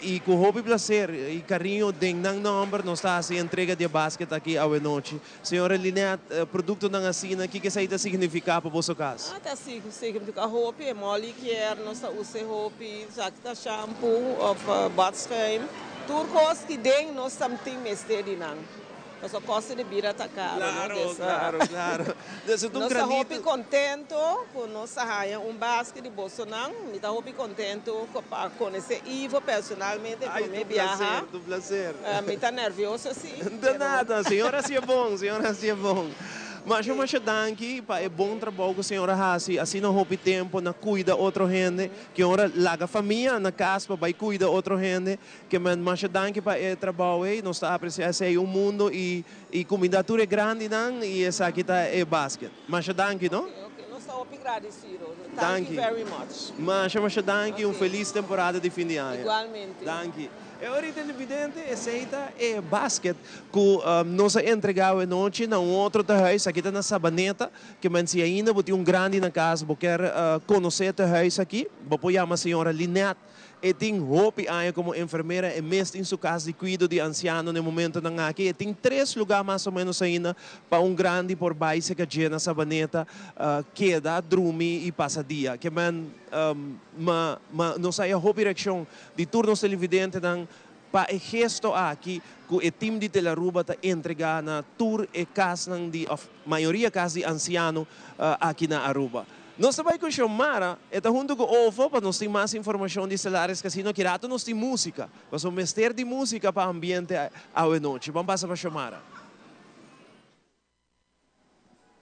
E com hobby prazer e carinho de não número nós está assim entrega de basket aqui à noite. Senhora Linette, produto não assim, o que isso significa para o vosso caso? Tá significa roupa, mole care, nós usa roupa, já shampoo, of bathscreen, tudo coisa que tem nós também tem Ministério não. Nossa costa de bira tá caro. Claro. Nossa roupa contento com nossa raia, basket de bolso não, me tá roupa contento para conhecer Ivo personalmente para me viajar. Do prazer. Me tá nervioso assim. Não nada, senhora se é bom. Mas eu acho que é bom trabalho que a senhora faz, assim não roupa tempo, não cuida outra gente, que a senhora larga a família na casa para cuidar outra gente, que mas que para é trabalho, nós está apreciando o mundo e comunidade é grande não e essa aqui tá é basket. Mas danke, não? Nós estamos agradecidos. Thank you very much. Mas danke, feliz temporada de fim de ano. Igualmente. Danke. E ahorita evidente aceita é basket que nós entregamos noite na outro terreiro aqui na Sabaneta que man se ainda bote grande na casa vou quer conhecer terreiro aqui vou apoiar a senhora Linette e tem roupa aí como enfermeira e mesmo em sua casa de cuido de anciano no momento não aqui e tem 3 lugares mais ou menos ainda para grande por baixo que na Sabaneta queda dormir e passa dia que man não sai a roupa direção de turnos televidente para o gesto aqui que o time de Teleruba está entregar na tour e casa de a maioria casa de anciano aqui na Aruba. Nós também com Xiomara, está junto com o OFO, para nós ter mais informação de Stellaris Casino, que rato nós temos música, nós somos mestre de música para o ambiente à noite. Vamos passar para Xiomara.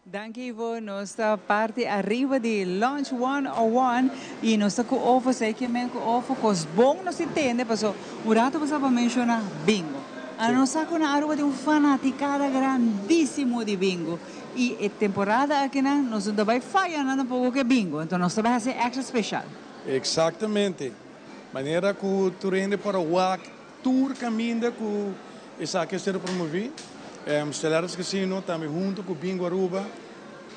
Danke Ivo, nossa parte arriba de Launch 101 e nossa com o OFO, sei que com o OFO, cos bom nós entende, porque o rato você vai mencionar bingo. A nossa com a Aruba de fanaticada grandíssimo de bingo. E a temporada aqui nós não vai falhar um pouco que bingo, então nós vamos fazer extra especial. Exatamente. Maneira que tu rende para o tour caminho que essa aqui será promovido. Stellaris Casino também junto com o Bingo Aruba.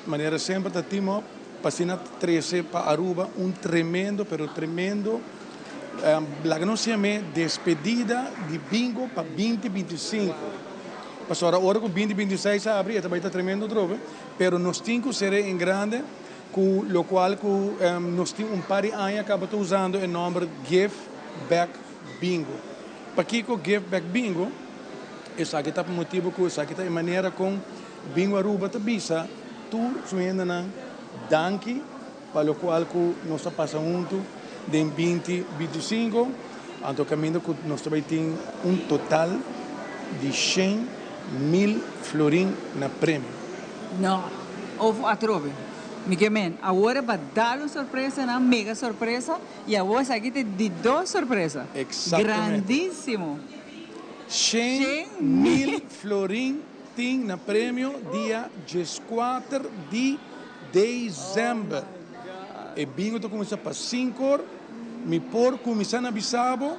Maneira sempre da time passina 13 para Aruba, tremendo, lá que não se chama despedida de bingo para 2025. Passou a hora que 2026 abre, também está tremendo droga, pero nós temos que ser em grande, com o qual nós temos par de anos que acaba usando o nome Give Back Bingo. Para que o Give Back Bingo, isso aqui está por motivo que isso aqui está em maneira com Bingo Aruba está bisa, tu suena na danke, para o qual nós passamos junto de 2025, então caminho que nós também temos total de 100.000 florim na prêmio. Não, ovo atrove. Miguel, agora vai dar uma surpresa, uma mega surpresa, e agora aqui tem de 2 surpresas. Exatamente. Grandíssimo. 100.000 florim tem na prêmio dia 14 de dezembro. E bingo to começa para 5 horas, me por começar na Bissau,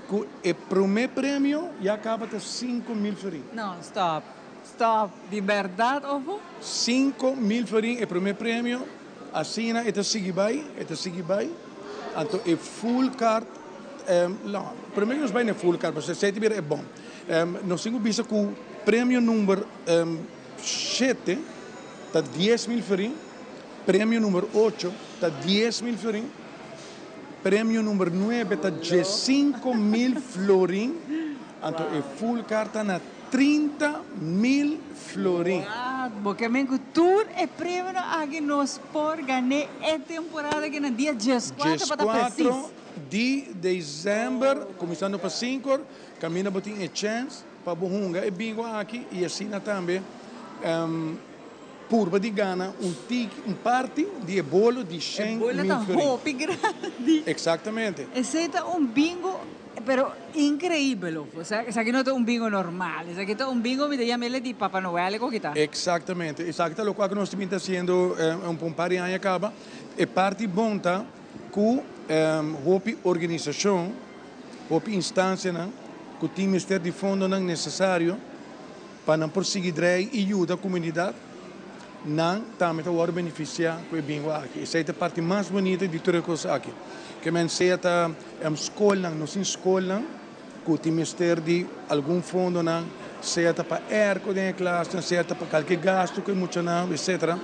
com o primeiro prêmio e acaba com 5.000 florim. Não, stop. De verdade, ovo? 5.000 florim é o primeiro prêmio. Assim, é seguir bem. Então, é full card. Não, primeiro nós vai na full card, porque se é bom. Nós temos visto que o prêmio número 7 está 10.000 florim. Prêmio número 8 está 10.000 florim. Prêmio número 9 está 5.000 florim. Então, é full card está na 30.000 florim. Porque mesmo tudo é prêmio aqui nós por ganhar a temporada que no dia 14 de dezembro, começando para 5, caminha para ter chance para Bohunga e bingo aqui e assim também por de Gana parte de bolo de 100.000 florim. Exatamente. Esse é bingo pero increíble, o sea, que no es un bingo normal, es que es un bingo que llama de Papá Noel, Exatamente, lo que nós estamos fazendo um par de anos acaba, é parte bonta com a organização, a instância, que o Ministério de Fundo não necessário para não prosseguir e ajudar a comunidade, não também vai beneficiar com o bingo aqui. Essa é a parte mais bonita de toda a coisa aqui. Que men seta escola não se escola que o Ministério de algum fundo não seta para erco de classe seta para qualquer gasto que muito não etc.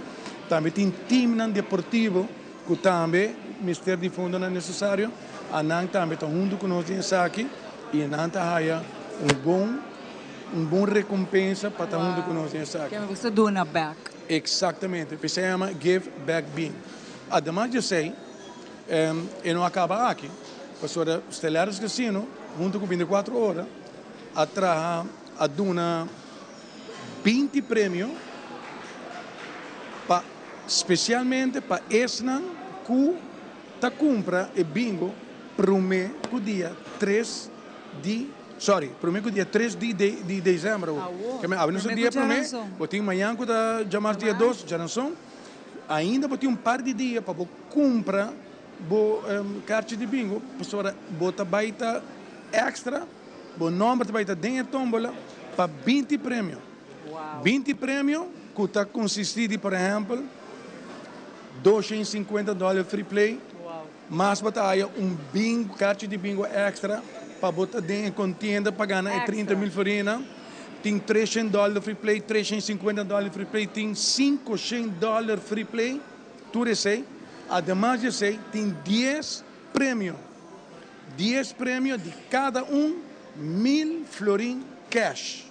Também tem time deportivo que também o Ministério de Fundo não é necessário a não também está junto com nós aqui e não está aí bom recompensa para estar junto com nós aqui. Que me gusta do na back. Exatamente, que se chama Give Back Being. Ademais de sei e não acaba aqui. Pastora Stellaris Casino, junto com 24 horas, a dona 20 prêmios, especialmente para esses que ta compra e bingo primeiro dia 3 de dezembro. Que me abre no dia primeiro, botinho amanhã que da já dia 2, já não são. Ainda botinho par de dias para comprar carta de bingo, pastora, bota baita extra, o número baita dentro tombola para 20 prêmios. 20 prêmios que está consistido, por exemplo, $250 free play, mas batalha bingo, carta de bingo extra para botar dentro contenda para ganhar 30.000 florina. Tem $300 free play, $350 free play, tem $500 free play, tudo isso aí. Además de ser, tem 10 prêmios. 10 prêmios de cada 1.000 florim cash.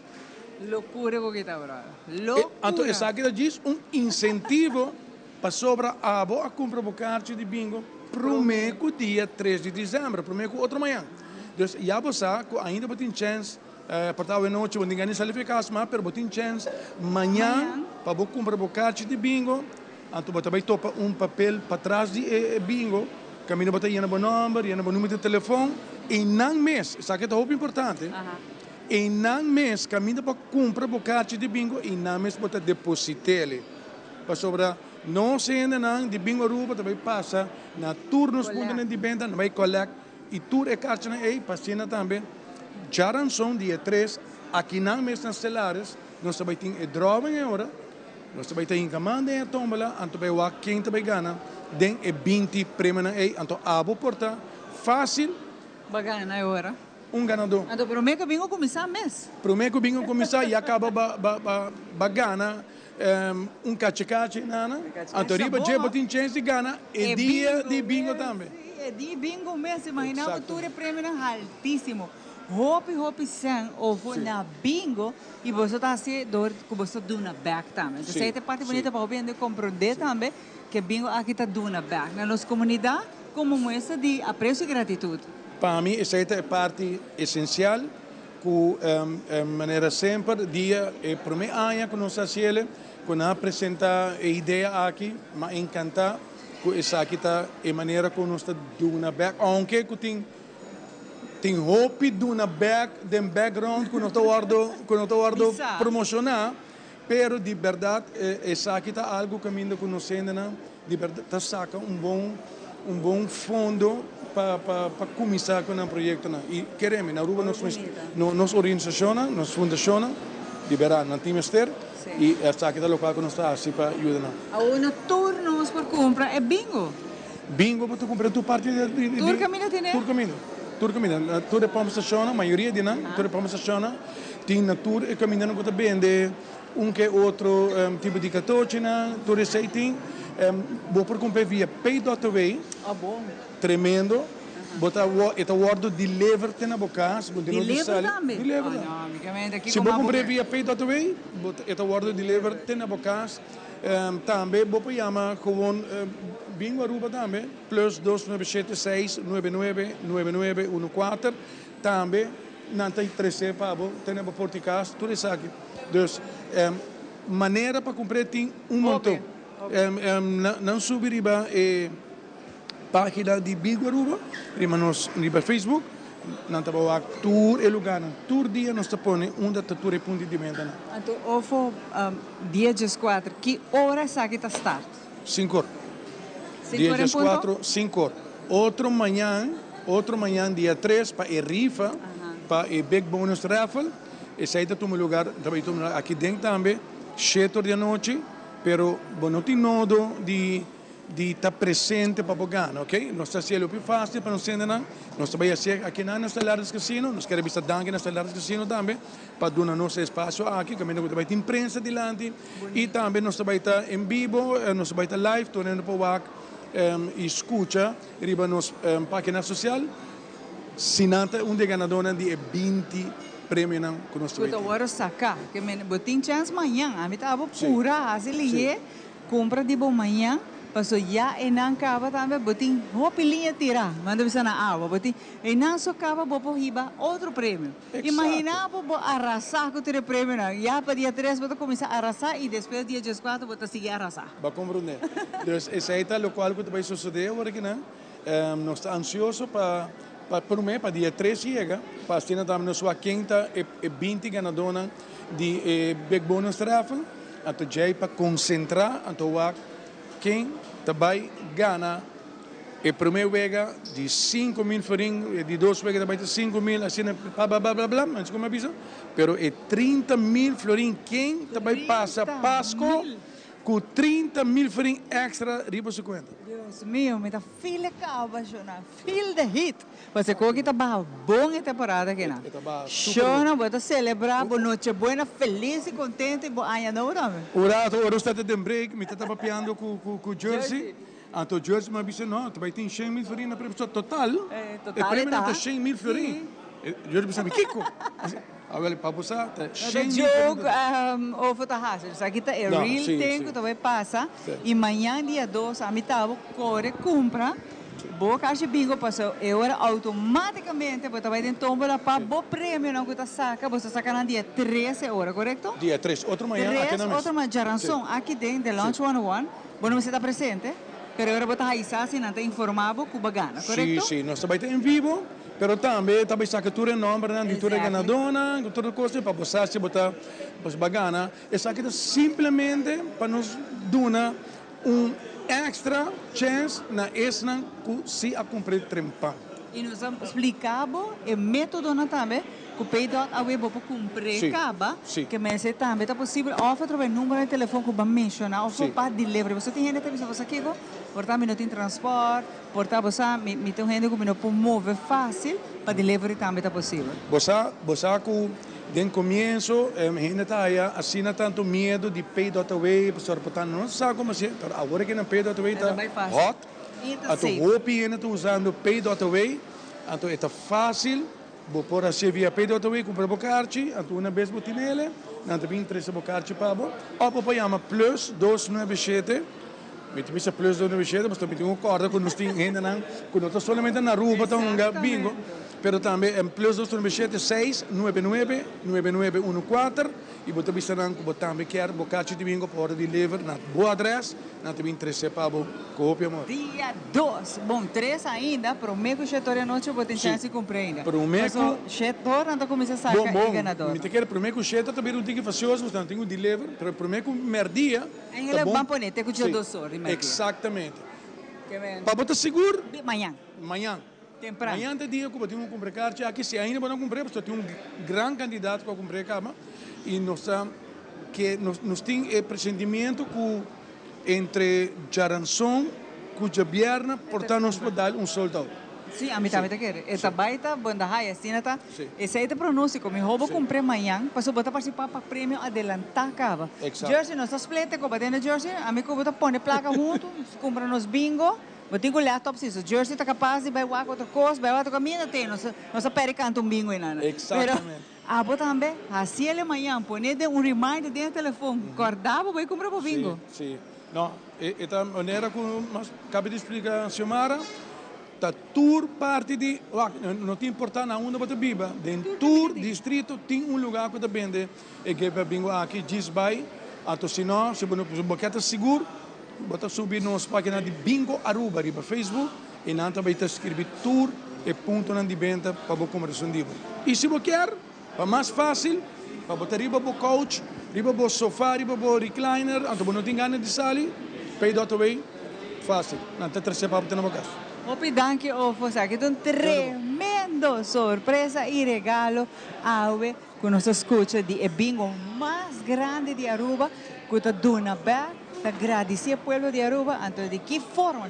Loucura que está, brother. Loucura. Então, isso aqui diz incentivo para sobra a comprar o cartão de bingo primeiro dia 3 de dezembro, primeiro outro manhã. Então, já você ainda tem chance, para a noite, não ninguém sabe ficar, mas tem chance manhã para comprar o cartão de bingo. Então, você vai topar papel para trás de bingo, caminho para ir no número de telefone, e não mês, isso aqui é muito importante, e não mês, caminho para comprar o cartão de bingo, e não mês para depositar ele. Para sobrar, não se ainda não, de bingo ruba, também passa, na turnos de venda, não vai coletar, e tudo é cartão aí, passina também. Já não são dia 3, aqui não mês nas celares, nós também temos droga em hora, nós também temos encamada em tombola, então vai o quem também ganha, den é 20 prêmios aí, então abo porta fácil. Vai ganhar agora. Ganador. Então, primeiro que bingo começar mês. Primeiro que bingo começar e acaba ganhar cachicachi, nana. Então riba já tem chance de ganhar e dia de bingo também. É dia bingo mês, imagina que tudo é prêmio altíssimo. Hope sen ovo na bingo e você está assim que você do na back também. Então, essa é a parte bonita para você compreender também que bingo aqui está do na back. Na nossa comunidade, como mostra de apreço e gratidão. Para mim, essa é a parte essencial, que maneira sempre, dia e primeiro ano que nós fazemos, quando apresenta a ideia aqui, me encanta que essa aqui está a maneira que nós está do na back, aunque que tem tem hope de uma background que não estou promocionar, pero de verdade essa aqui tá algo que ainda conhecendo, de verdade tá saca um bom fundo para começar com um projeto, e queremos na Aruba nos organização, nos fundação, de verdade não temos ter. E essa aqui é local que nós está assim para ajudar. A um turnos por compra é bingo. Bingo para tu comprar tu parte de Tour caminho tem, né? Tour caminho. Tour é para estaciona, a maioria de nós, tour é para estaciona. Tem na tour e caminhando que vende que outro tipo de catochina, tour é sei vou por comprar via pay.way. Ah, bom. Tremendo. Bota o ordo deliver na boca, deliver também. Deliver. Se você comprar via pay.way, bota o ordo deliver na boca. Também vou chamar com bingo Aruba também, plus 2976 999914. Também não tem 13 para ter na porticas, tudo isso aqui. Então, maneira para comprar tem montão. Não subiriba página de Bingo Aruba, prima nos riba Facebook, não tá bom tour e lugar, tour dia nós tá põe onde tá tour e ponto de venda. Então, ofo dia 4, que hora sabe que tá start? 5 horas. Dia 4, 5 horas. Outro manhã, dia 3 para a rifa, para a Big Bonus Raffle, esse aí tá no lugar, aqui dentro também, 7 horas da noite, pero não tem nodo de estar presente para jogar, ok? Nós estamos fazendo o mais fácil para nós entender. Nós estamos fazendo aqui na Estelares Casino, nós queremos estar dando na Estelares Casino também, para dar nosso espaço aqui, também nós vamos ter imprensa delante, e também nós vamos estar em vivo, nós vamos estar live, tornando para e escuta, riba nos página social, sinanta de ganadora de 20 prêmios que nós temos. Agora sacar, que botin chance amanhã, a mim estava pura, assim lié, compra de bom manhã. Passou já e não acaba também, botin roupilinha tirar, manda você na água, botin e não só acaba, vou por riba outro prêmio. Imagina, vou arrasar com o prêmio, já para dia 3 vou começar a arrasar e depois dia 4 vou seguir a arrasar. Vai compreender. Então, esse aí é o qual que vai suceder agora aqui, né? Nós estamos ansiosos para dia 3 chega, para ter também nossa quinta e 20 ganadora de Big Bonus Raffle, então já para concentrar, então quem também ganha a primeira vega de 5.000 florin, de 2 vegas também de 5.000, assim, blá, blá, blá, blá, mas como avisa? Pero é 30.000 florin, quem também passa Páscoa com 30.000 florin extra, riba 50. Deus meu, me dá filha calma, Jona, filha de hit. Você que está bom a temporada aqui, né? Jona, vou celebrar, boa noite, boa, feliz e contente, boa ano novo também. Ora está de break, me está papiando com o jersey. Então, jersey me disse, não, tu vai ter 100.000 florin na previsão total. Total, e prêmio não tem 100.000 florin. Eu disse, Kiko. Agora, para você, está 100.000 florin. Ou fotografa, isso aqui está real tempo, tu vai passar. E amanhã, dia 2, a mitad, corre, compra. Boa caixa bingo passou, e agora automaticamente você vai ter tombola para bom prêmio não que você saca no dia 13 horas, correto? Dia 3, outro manhã aqui na mesa. Outro manhã, Jaranson, aqui dentro, de Launch 101, você está presente, mas agora você está aí, se não está informado, que bagana, correto? Sim, nós estamos em vivo, mas também saca tudo em nome, de tudo ganadora, toda coisa, para você, se você bagana, isso aqui é simplesmente para nos dar extra chance na esna que se a cumprir trempa. E nós explicamos o método também que o Paydot a web para cumprir caba, que mas também é possível oferecer o número de telefone que vai mencionar, ou para delivery. Você tem gente que você aqui, portanto, não tem transporte, portanto, você tem gente que não pode mover fácil, para delivery também é possível. Você que desde o começo, a gente está assim, tanto medo de Pay.way, portanto, não sabe como assim, agora que no Pay.way está hot, então o hope ainda está usando Pay.way, então é fácil, vou pôr assim via Pay.way, comprar bocarchi, então uma vez botar nele, não tem 3 bocarchi para ou vou chamar plus 297, Met vissa plus 297, mas também tem um corda quando nós temos ainda não, quando nós somente na rua, então bingo. pero também em plus 297 699 9914 e você bisa nang você também quer bocate de bingo para deliver na boa adresse na também 13 para cópia mo. Dia 2. Bom, 3 ainda, prometo que o setor à noite vou ter chance de comprar ainda. Prometo. O setor não começa a sacar e ganador. Me te quero prometo que o setor também não tem que fazer os, não tem que deliver, pero prometo que merdia. Em ele vão pôr, tem que dia 2 horas. Exatamente. Para botar seguro? Manhã. Manhã. Temprano. Amanhã tem dia que eu tenho que comprar carne aqui, se ainda não comprei, porque tem grande candidato para comprar carne e nós temos pressentimento que entre Jaranson e Jabierna, portanto nós podemos dar soldado. Sim, a mitad de querer. Esta baita banda high assim tá. Esse aí te pronúncio como eu vou comprar amanhã, para botar participar para prêmio adelantar cava. Jersey nós splete com batendo jersey, a mim que botar põe placa junto, compra nos bingo. Eu tenho que olhar top se o jersey está capaz de vai outra coisa, vai outra caminho tem, nós pere canto bingo e nada. Exatamente. A botar também, assim ele amanhã põe reminder dentro do telefone, acordava vai comprar para bingo. Sim. Não, esta maneira como acabei de explicar a senhora. Da tour parte de não tem importância aonde você vive dentro tour distrito tem lugar que você vende e que para bingo aqui diz vai então se não se você boqueta seguro você subir nas páginas de Bingo Aruba riba Facebook e não também está escrever tour e ponto de venda para você começar e se você quer é mais fácil para botar riba o couch riba o sofá riba o recliner então você não tem ganas de sair pay do outro way fácil não tem terceira para botar na boca. Opi, danke Ofos, aqui tem tremendo sorpresa e regalo awe que nós escuta de bingo mais grande de Aruba que está dona bem, está agradecer ao povo de Aruba, então de que forma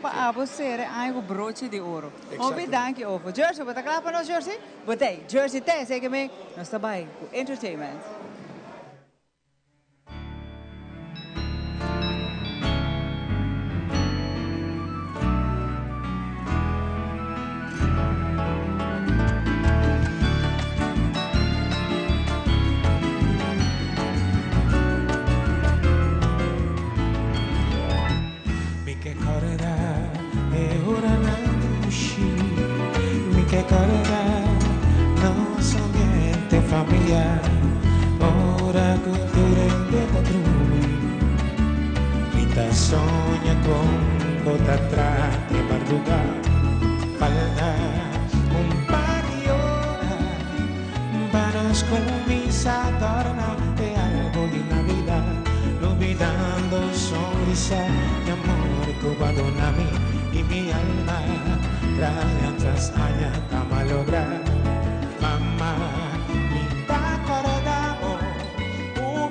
para você algo broche de ouro. Opi, danke Ofos. Jersey, você claro para nós Jersey? Botei, Jersey tem, sei que nós estamos aí com entertainment. Nosso ambiente familiar, ora cultura dentro Vita sogna con bota atrás de madrugada, falta un par de horas para nos comienzar a tornar de algo de Navidad, olvidando sonrisa de amor que abandona a mí y mi alma. Trae tras años a malograr, mamá, mi acordamos,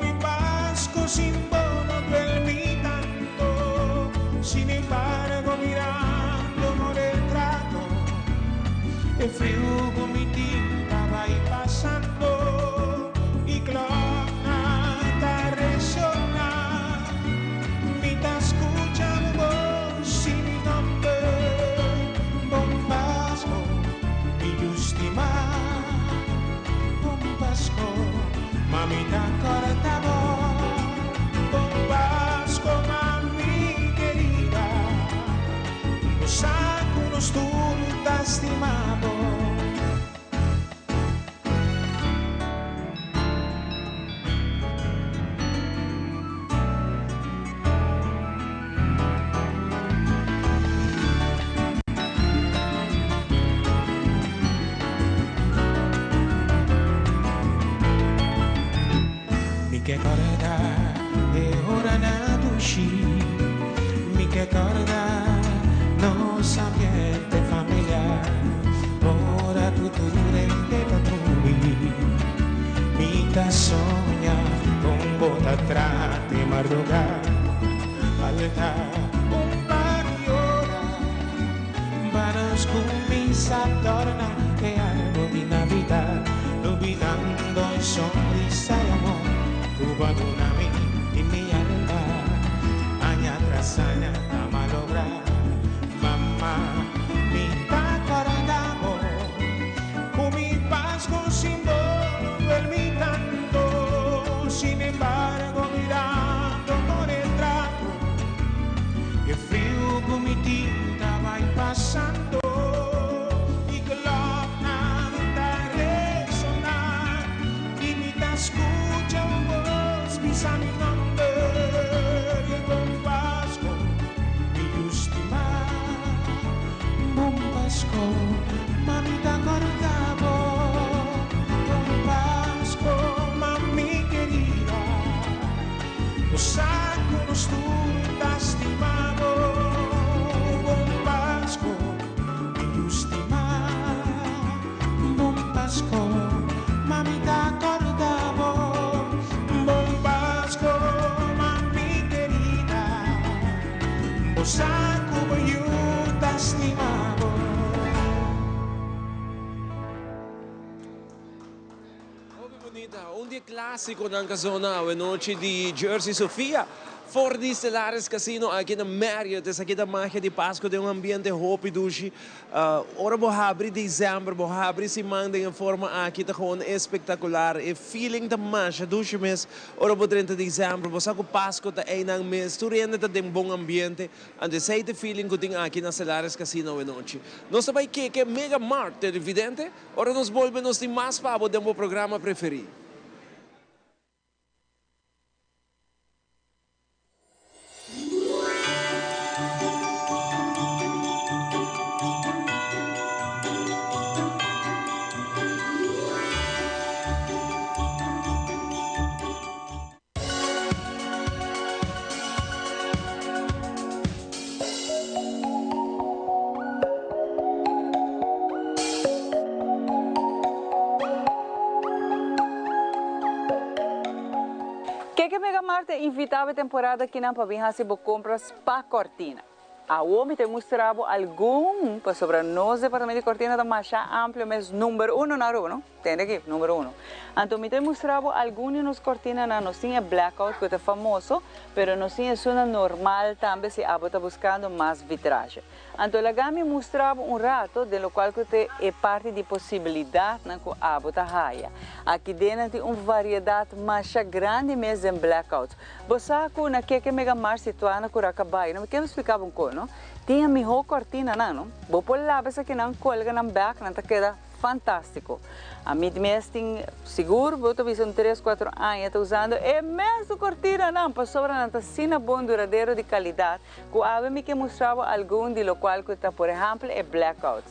mi pasco símbolo del mi tanto, sin embargo mirando no retrato, el frío con mi tinta va y pasando y clona resonar, mi ta escuchando sin mi nombre. Mamita cortamos, con Pasco, mami querida, nos saco unos turtas estimados. Mi corda e ora nato uscì, mi che corda nos ambiente familiare, ora tutto rende patrulli, mi ta sogna con bota atrás de madrugada, falta un par de horas para nos comienzar a tornar de algo de Navidad, olvidando sonrisa y amor. Cubano a mí y mi alma, año tras año a malograr, mamá, mi acordamos, con mi paz con símbolo del mi tanto, sin embargo mirando por el trato, el frío con mi tinta va pasando y claro. mamita acordamos, con Pasco, mami querida, los años tú te has estimado, con Pasco, y estimar, con Pasco, mamita acordamos, con Pasco, mami querida, los años te has estimado. Un dia clássico ng Kazona, noche di Jersey Sofia. For di Stellaris Casino aqui na Marriott, essa aqui da marca de Páscoa, tem um ambiente hopi dushi. Ora bo abri dezembro, bo abri se manda em forma aqui tá gewoon espetacular. E feeling da mancha dushi mes. Ora bo 30 de dezembro, bo sa ko Páscoa tá aí nang mes. Tu rende tá dem bom ambiente. Ande sei te feeling ko ting aqui na Stellaris Casino noche. Nós sabay que Mega Mart, evidente. Ora nos volvemos de mais pabo do meu programa preferido. Que Mega Mart invitava a temporada aqui na Pabinha se compras para cortina. A homem te mostrava algum para sobre nós departamento de cortina da mais amplo, mas número 1 na rua, não? Tem aqui, número 1. Então me te mostrava algum de nos cortina na nós tinha blackout que é famoso, pero nós tinha zona normal também se a bota buscando mais vitragem. Então lá me mostrava rato de lo qual que é parte de possibilidade na que a bota raia. Aqui dentro tem uma variedade mais grande mesmo em blackout. Você na que Mega Mart situada na Curacabai, não me quero explicar um pouco, não? Tinha melhor cortina não? Vou pôr lá essa que não colga na back, não tá queda fantástico. A mim mesmo tem seguro, vou ter visto 3, 4 anos estou usando é mesmo cortina não, para sobre não tá sina bom duradouro de qualidade. Que a mim que mostrava algum de lo qual que tá, por exemplo, é blackout.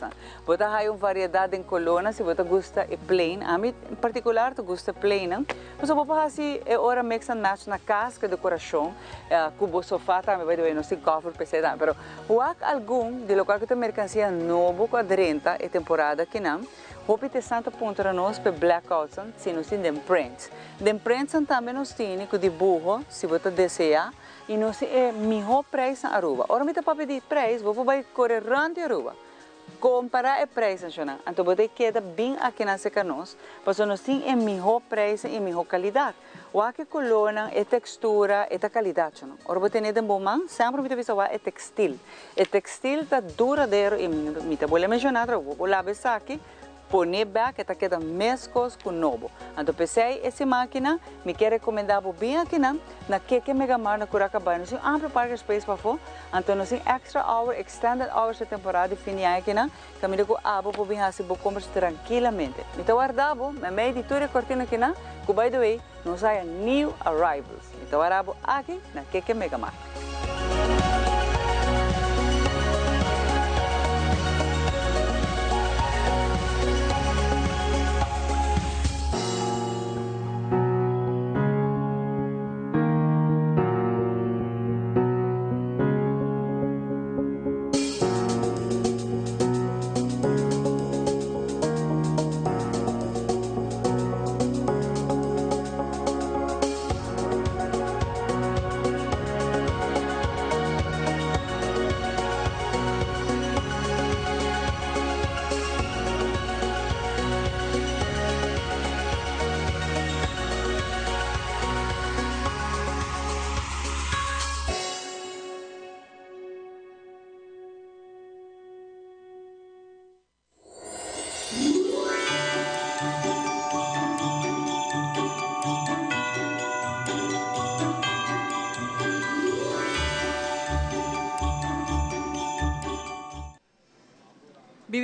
Vou ter aí uma variedade em coluna, se você gosta é plain, a mim em particular tu gosta plain, não? Mas eu vou fazer assim, é hora mix and match na casca decoração, cubo sofá também vai doer, não sei cofre PC também, pero o algum de lo qual que tem mercancia novo com adrenta é temporada que não. Hopi te santa ponto para nós para blackouts, se nós temos prints. Den prints também nós temos com dibujo, se você deseja, e nós é melhor preço na Aruba. Ora me te para pedir preço, vou vai correr rante Aruba. Comparar o preço, então você queda bem aqui na seca nós, porque nós temos é melhor preço e melhor qualidade. O que coluna é textura, é qualidade, não? Ora você tem bom man, sempre me te visa é textil. O textil tá duradouro e me te vou mencionar, vou lá ver aqui. Pone back que queda mescos com novo. Então pensei essa máquina me quer recomendar bem aqui na que Mega Mart na Curacabai. Nós temos amplo parque space para for. Então nós temos extra hour, extended hours de temporada de fim de ano aqui na. Caminho com abo para bem assim para comprar tranquilamente. Então guardavo, me meio de tudo cortina aqui na. Que by the way, nós há new arrivals. Então guardavo aqui na que Mega Mart.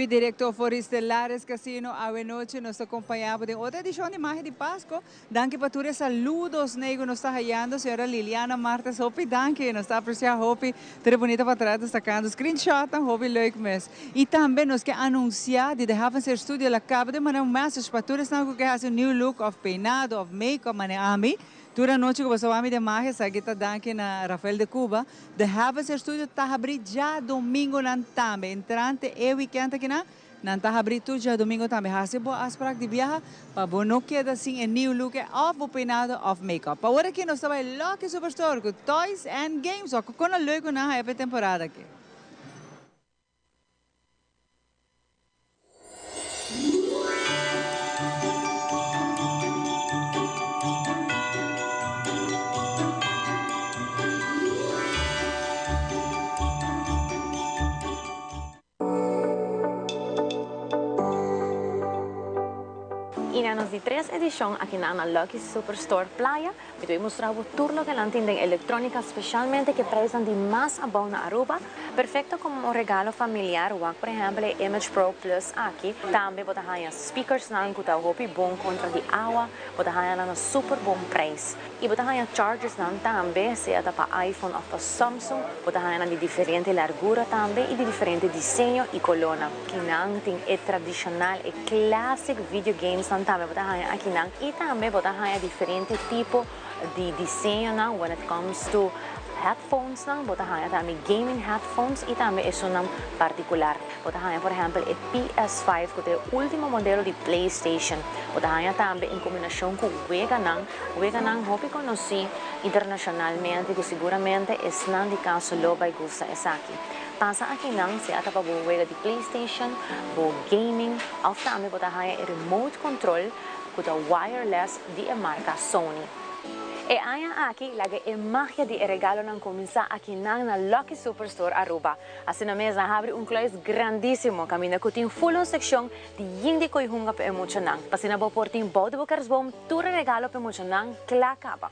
diretor for Estelares Casino, hoje noite nós acompanhamos de outra edição de Magia de Páscoa. Danke para todos saludos, nego, nos está raiando, senhora Liliana Martes, Hopi, danke, nos está apreciando, Hopi, tudo bonito para trás, destacando screenshot, Hopi, leuk mes. E também nós que anunciar de Haven Ser Studio, ela acaba de mandar message para todos que fazem new look of peinado, of makeup, maneami. Toda noite que você vai de magia, sabe que danke na Rafael de Cuba. De Haven Ser Studio está abrindo já domingo nan também. Entrante e weekend aqui na está abrindo já domingo também. Há boa asprak de viaja para não queda assim em new look of peinado of makeup. Para agora aqui nós estamos em Lucky Superstore com toys and games. O que com a leuk na essa temporada aqui. E na nossa 3 edição aqui na Lucky Superstore Playa, eu mostrar o turno que lantin de eletrônica, especialmente que precisam de mais bom na Aruba, perfeito como um regalo familiar, ou por exemplo, Image Pro Plus aqui, também pode ter speakers na que está bom contra de água, pode ter na super bom preço. E pode ter chargers na também, seja para iPhone ou para Samsung, pode ter de diferente largura também e de diferente desenho e coluna. Que não tem é tradicional e classic video games também pode ter aqui não e também pode ter diferente tipo de desenho não when it comes to headphones não pode ter também gaming headphones e também é um particular pode ter por exemplo o PS5 que é o último modelo de PlayStation pode ter também em combinação com o Weganang hobby conheci internacionalmente que seguramente é não de caso lo vai gostar essa aqui passa aqui não se ata para o wega de PlayStation o gaming ou também pode ter remote control com o wireless de marca Sony. E aia aqui lagi a magia de regalo não começa aqui na Lucky Superstore Aruba. Assim na mesa abre clóis grandíssimo caminho que tem full section de hindi ko ihunga pa emocionang. Pasina bo portin bo de bokersbom tura regalo pa emocionang klakaba.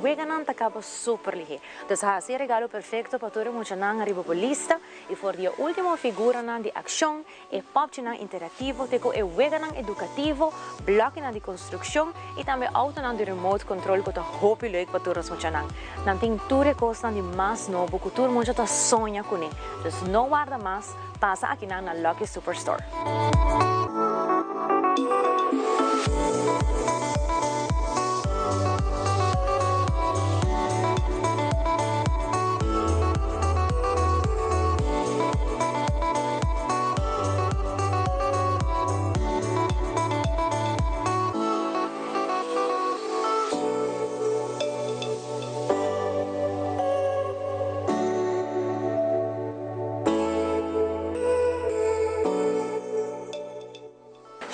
Weganan acaba super lihe. Dus hasi regalo perfecto para todo mundo nang arriba por lista e for dia última figura nan de ação e popchina interativo teco e Weganan educativo, blockina de construção e também auto nan de remote control que tá hopi leuk para todos mundo nang. Nan tem ture costa de mais novo que todo mundo tá sonha com ele. Dus não guarda mais, passa aqui na Lucky Superstore.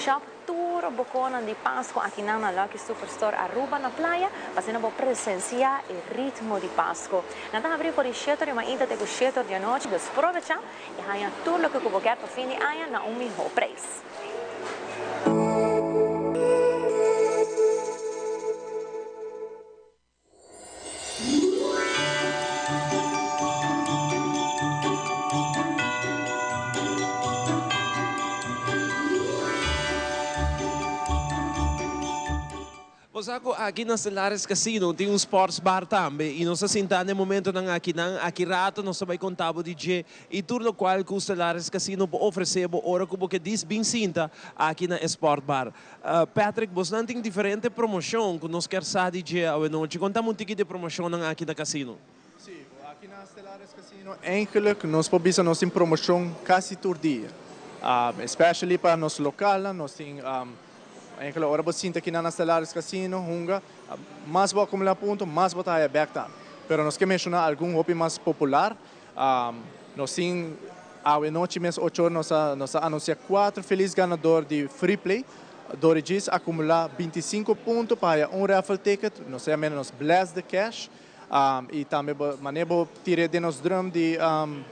Shop tour bocona de Páscoa aqui na Lucky Superstore Aruba na praia, fazendo para presenciar o ritmo de Páscoa. Nós abrimos por o setor, mas ainda tem o setor de noite, então aproveita e ganha tudo o que você quer para fim de ano na melhor preço. Ako aqui na Estelares Casino tem sports bar também e nós sentamos no momento na aqui rato nós vai contar o DJ e tudo o qual que o Estelares Casino oferecer hora como que diz bem sinta aqui na sport bar. Patrick, você não tem diferente promoção que nós quer saber DJ a noite. Contamos um ticket de promoção aqui na casino. Sim, aqui na Estelares Casino eigenlijk nós podemos nós tem promoção quase todo dia. Especially para nosso local, nós tem enkele ora sinta aqui na Estelares Casino, hunga, mais boa como lá ponto, mais boa back time. Pero nós queremos mencionar algum hobby mais popular, nós temos A noite mês 8 horas nós anuncia 4 felizes ganadores de Free Play. Dorigis acumular 25 pontos para um raffle ticket, nós chamamos nos Blast the Cash. E também maneira tirar de nos drum de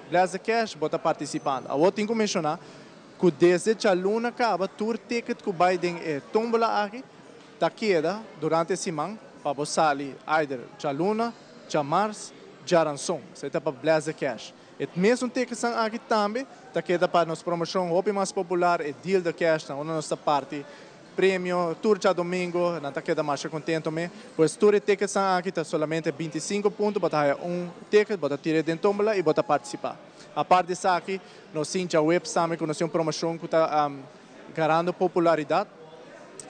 Blast the Cash, bota participando. Eu tenho que mencionar que desde a luna acaba, tour ticket que vai em tombola aqui, da queda durante a semana, para você sair either a luna, a março, a ransom. Isso é para Blast the Cash. E mesmo ticket são aqui também, da queda para nossa promoção, o mais popular é Deal the Cash, na nossa parte. Prêmio, tour já domingo, não está queda mais contente também. Pois tour e ticket são aqui, está solamente 25 pontos, bota um ticket, bota tirar dentro tombola e bota participar. A parte disso aqui, nós temos a web também, que nós temos uma promoção que está ganhando popularidade.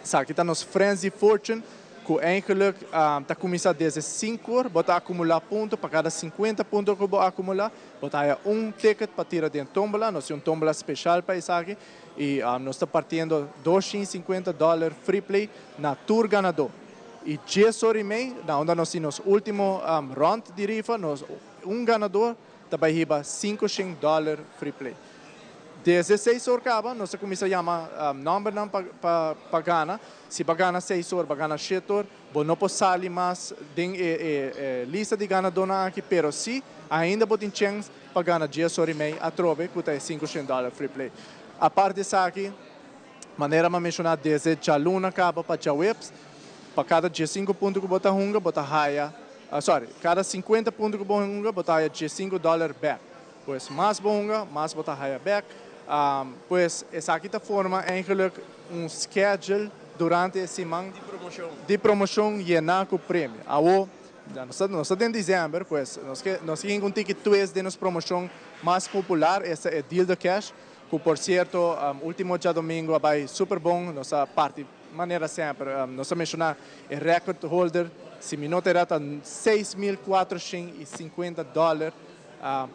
Isso aqui está nos Frenzy Fortune, que eigenlijk está começando desde 5 horas, bota acumular pontos, para cada 50 pontos que você acumular, bota um ticket para tirar dentro tombola, nós temos tombola especial para isso aqui. E nós estamos partindo $250 free play na tour ganador. E 10 horas e meia, onde nós temos o último round de rifa, ganador também riba $500 free play. 16 horas acaba, nós começamos a chamar number para ganhar. Se para ganhar 6 horas, para ganhar 7 horas, não pode sair mais da lista de ganador aqui, mas se ainda pode ter chance para ganhar 10 horas e meia, a trove, que é $500 free play. A parte disso aqui, maneira de mencionar desde a luna acaba para a webs, para cada 15 pontos que bota hunga, bota raia, cada 50 pontos que bota hunga, bota raia $15 back. Pois mais bonga, mais bota raia back. Pois essa aqui da forma eigenlijk schedule durante a semana de promoção e na com prêmio. Nós estamos em dezembro, pois nós temos um ticket 2 de nossa promoção mais popular, essa é Deal the Cash. Que, por certo, último dia domingo vai super bom, nossa parte, maneira sempre, nós mencionar o record holder, se me notará, $6.450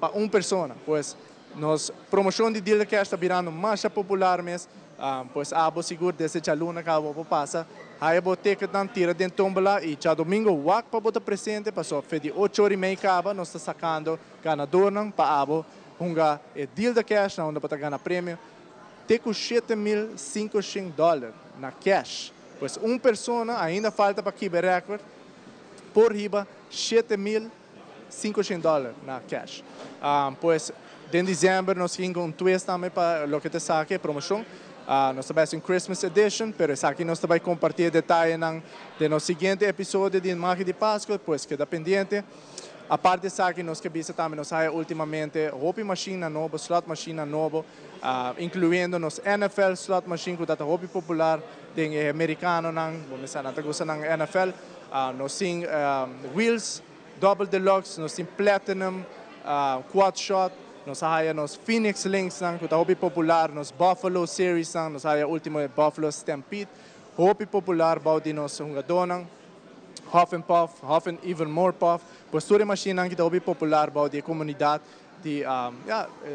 para uma pessoa, pois, nossa promoção de Deal the Cash está virando mais popular mesmo, pois, abo seguro, desde a luna que abo passa, aí a ticket não tira dentro tombola e já domingo, o para botar presente, passou, foi de 8 horas e meia acaba, nós estamos sacando ganador para abo, Hunga é Deal the Cash, onde para ganhar prêmio, tem com $7.500 na cash. Pois uma pessoa ainda falta para quebrar recorde, por riba $7.500 na cash. Pois, em dezembro, nós temos um twist também para o que te saque, promoção. Nós estamos em Christmas Edition, mas aqui nós vamos compartilhar detalhes no seguinte episódio de Magia de Páscoa, pois queda pendente. A parte disso aqui, nós que vimos também, nós temos ultimamente hobby machine novo, slot machine novo, incluindo nos NFL slot machine, que é um hobby popular de americano, vamos dizer, na NFL. Nós temos wheels, double deluxe, nós temos platinum, quad shot, nós temos Phoenix Links, que é um hobby popular, nos Buffalo Series, nós temos o último Buffalo Stampede, hobby popular, de nós jogadores. Huff and Puff, Huff and Even More Puff. Postura machine que é hobby popular para a comunidade de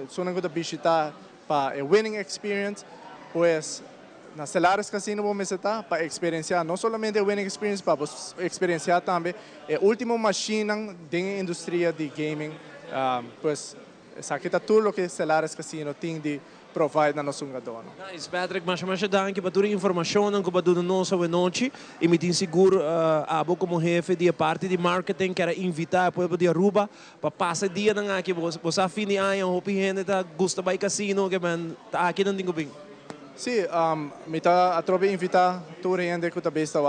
só que visitar para a winning experience, pois na Stellaris Casino vamos estar para experienciar não somente a winning experience, para experienciar também a última machine da indústria de gaming, pois essa aqui é tudo o que Stellaris Casino tem de provide na nossa jogadora. Nice, Patrick, mas danke para toda a informação que você deu nossa noite e me tem seguro como chefe de parte de marketing que era invitar o povo de Aruba para passar dia aqui, você a fim de ano, hope gente tá gosta de casino que man tá aqui não tem bem. Sim, me tá a trobe invitar toda a gente que tá besta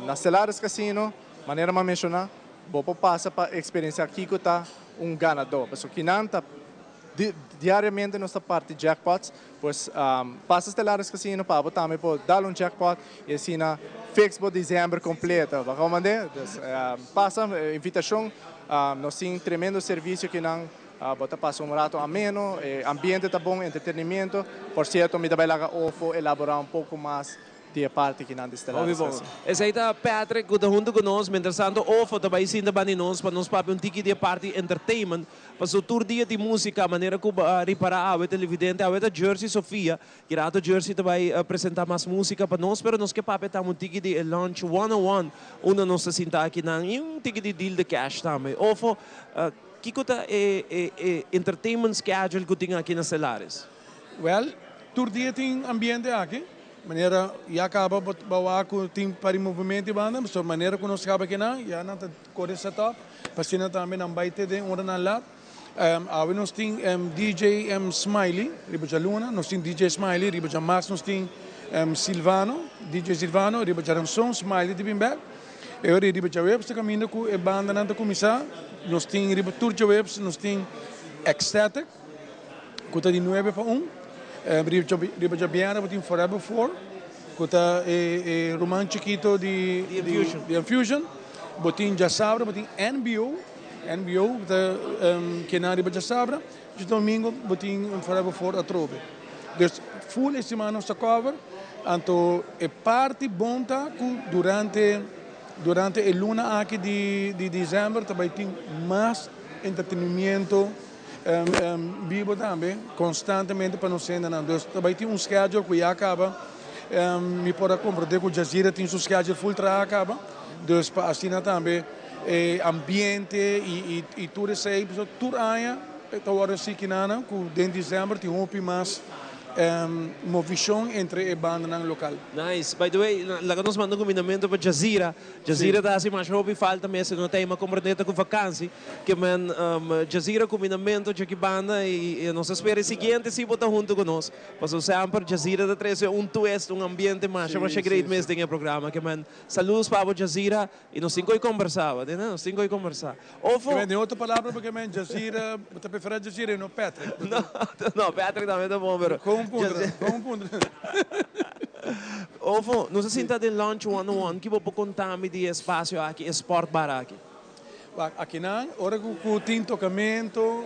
na Stellaris Casino, maneira de mencionar, vou passar para experienciar aqui que tá ganador, porque que não tá diariamente nossa parte de jackpots, pois passa Stellaris Casino para botar dar jackpot e assim na fix para dezembro completa. Vamos ver? Passa invitação, nós temos tremendo serviço que não passa rato ameno, ambiente tá bom, entretenimento. Por certo, me vai lá elaborar pouco mais de parte que não Stellaris Casino. Esse aí tá Patrick, que está junto conosco, mientras tanto, também sim também nós, para nós para um ticket de parte entertainment, para o tour dia de música, a maneira que reparar a televidente, a Jersey Sofia, que a Jersey vai apresentar mais música para nós, mas nós que papai tá um ticket de launch 101, onde nós se sentar aqui e um ticket de deal de cash também. que kuta entertainment schedule que tinha aqui na Stellaris? Well, todo dia tem ambiente aqui. Maneira, já acaba bawa com tem para movimento e banda, mas maneira que nós acaba aqui não, já não tá corre setup, passina também não vai ter de hora na lá. Aí nós tem DJ Smiley, riba de Luna, nós tem DJ Smiley, riba de Max, nós tem Silvano, DJ Silvano, riba de Ransom, Smiley de Bimback. Eu riba de Webs, caminho com a banda não tá começar. Nós tem riba tour de Webs, nós tem Ecstatic, que tá de 9 para 1. Riba de Biana, tem Forever 4, que tá Roman Chiquito de Infusion, botin Jasabra, botin NBO, que na riba de Jasabra, de domingo botin Forever 4 a Trove. Dus full esse semana nossa cover, então é parte bonta que durante a luna aqui de dezembro também tem mais entretenimento vivo também, constantemente para nós ainda não. Então, também tem schedule que já acaba, me pode compreender que o Jazeera tem seu schedule full tra acaba, então para assim também ambiente e tudo isso aí, tudo aí, então agora sim que nada, que em dezembro tem mais uma visão entre a banda e local. Nice. By the way, lá que nós mandamos um combinamento para Jazeera. Jazeera está assim, mas hobby falta mesmo, não tem uma compreendeta com vacância. Que man, Jazeera combinamento de que banda e nós esperamos o seguinte se botar junto conosco. Mas sempre Jazeera da três twist, ambiente mais, mas é great mesmo tem o programa. Que man, saludos para Jazeera e nós cinco conversava, né? Nós cinco conversar. Tem outra palavra porque man Jazeera, você prefere Jazeera e não Patrick. Não, Patrick também tá bom, pero Ovo, nós senta de lunch one-on-one, que vou contar-me de espaço aqui, sport bar aqui. Aqui não, hora que tem tocamento,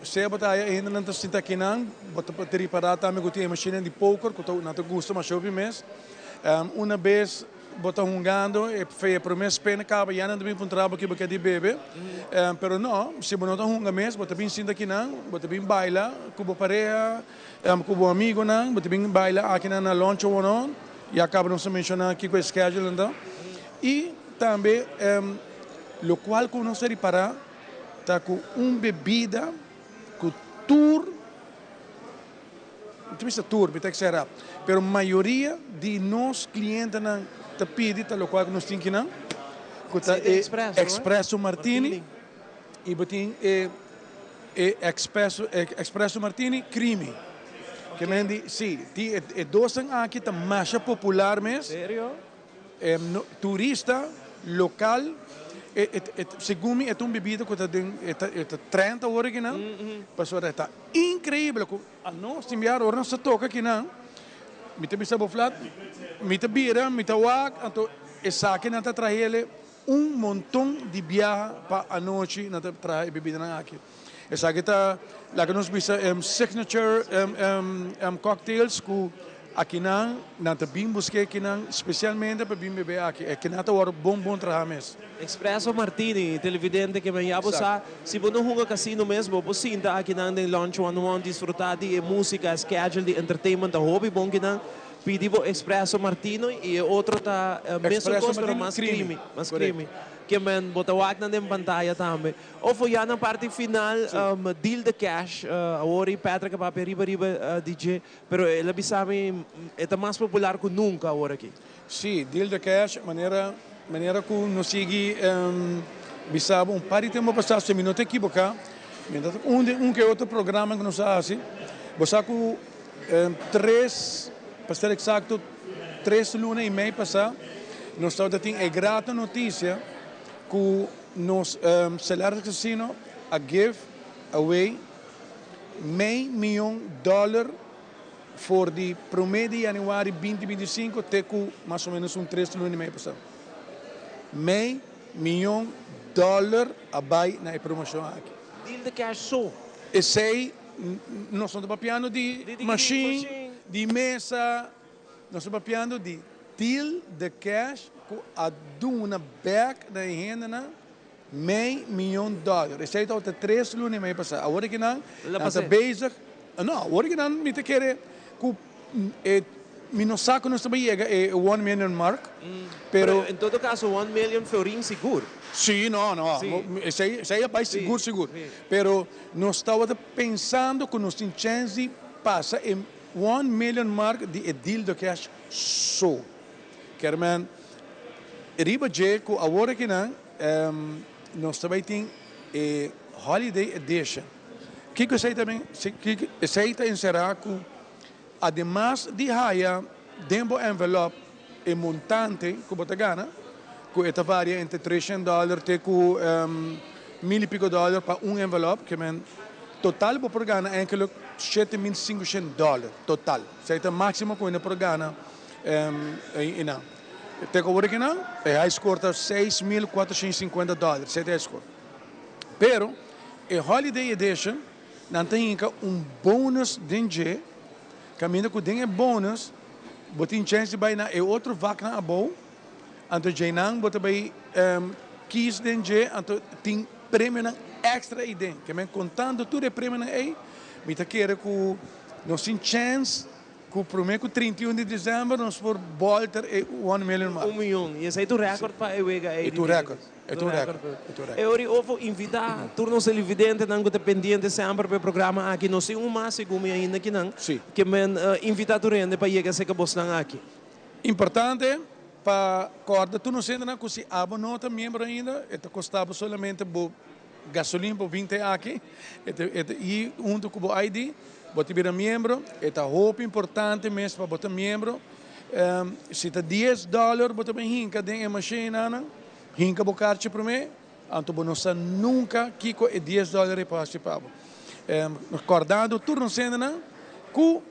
se você ainda não está sentado aqui não, você pode reparar também que tem máquina de poker, que não te gusta, mas eu vi mesmo. Uma vez bota jogando e fez a promessa pena acaba já não tem um trabalho que você bebe pero não se você não está jogando mesmo você bem sinta aqui não você bem baila com a pareja com o amigo não você bem baila aqui na lunch ou não e acaba não se mencionar aqui com o schedule então e também o qual que não se repara está com bebida com tour não precisa tour tem que ser pero a maioria de nós clientes não te pedi tal qual que nós temos não que Expresso Martini e botin Expresso Martini Creamy que mendi sim é doce aqui tá mais popular mesmo sério turista local segundo mim é uma bebida que está 30 horas aqui não pessoal está incrível nós enviar hora não se toca aqui não Mita bisa boflat, mita bira, mita wak, então essa aqui nata trazer montão de viagem para a noite nata trazer bebida na aqui. Essa aqui tá lá que nós bisa signature cocktails que aqui não nata bem busque aqui não especialmente para bem beber aqui. É que nata war bom trazer mesmo. Expresso Martini, televidente que me yabosa, se você não joga casino mesmo, você sinta aqui na lunch one-on-one desfrutar de música, schedule de entertainment, hobby bom que não, pedivo Expresso Martini e outro tá mesmo gosto mais crime, que man bota wak na dem pantalla também. Ou foi já na parte final deal de cash, agora Patrick para riba DJ, pero ele sabe é mais popular que nunca agora aqui. Sim, deal de cash, maneira que nós segui bisabo par de tempo passado se me não te equivocar que outro programa que nós fazemos você com para ser exato 3 lunes e meio passado nós estamos tendo a grata notícia que nós Stellaris Casino a give away $500,000 million for the promedio de januário 2025 até que mais ou menos 3 lunes e meio passado. $500,000 million abai na promoção aqui. Deal de cash só. E sei, nós estamos papiando de machine, de mesa, nós estamos papiando de deal de cash com a duna back na renda $500,000 million. Esse aí está até 3 lunes e meio passado. Agora que não, está basic. Não, agora que não, me te quer com mi no saco no estaba llega 1 million mark, Pero em todo caso, 1 million florin seguro. Sim, não. Isso aí é mais seguro. Sim. Pero nós estávamos pensando que nós tínhamos chance de passar em 1 million mark de deal do cash só. Quer man, riba je que agora que não, nós também tem holiday edition. Que eu sei também, que sei tá encerrar com, además de raia, dentro envelope e montante que você ganha, que esta varia entre $300 até com $1,000 e pico para envelope, que man total por ganhar é aquele $7,500 total. Sei tá máximo que por ganhar não. Até agora que não, a score tá $6,450. Sei tá score. Pero a holiday edition não tem bônus dentro, caminho com o bônus. Botin chance de vai na outro vaca na abo, anto jainang bota vai kiss denje anto ting prêmio na extra ide, que men contando tudo é prêmio na aí, me tá querer com nós tem chance com primeiro com 31 de dezembro nós for bolter 1 million mais. 1 milhão, e esse é o recorde para eu pegar aí. É o recorde. Eu vou invitar turnos televidentes não dependente sempre para o programa aqui, não sei mais segundo ainda que não. Que men invitar turende para chegar se que você aqui. Importante para corda tu não sendo na coisa abo nota membro ainda, это custava somente gasolina por 20 aqui, e junto com o ID, você vira membro, é roupa importante mesmo para botar membro. Se está $10, você vai rinca dentro da máquina, rinca bocarte para mim, então você nunca kiko é $10 para participar. Acordado, turno sendo na, com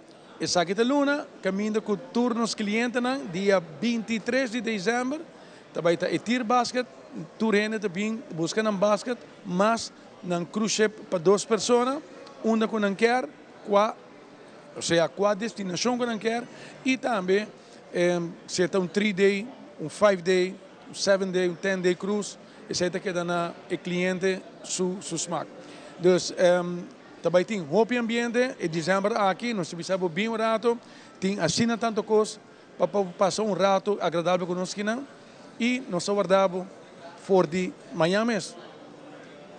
essa aqui da luna, caminho com turnos clientes na, dia 23 de dezembro, também está tir basket, turene também busca um basket, mas num cruise ship para 2 pessoas, uma com não quer, ou seja, 4 destinações que não quer, e também se está 3-day, 5-day, 7-day, 10-day cruise, esse aí que dá na cliente su smack. Então, também tem roupa ambiente, em dezembro aqui, nós precisamos bem um rato, tem assina tanto coisa, para passar um rato agradável conosco, e nós guardamos for de Miami,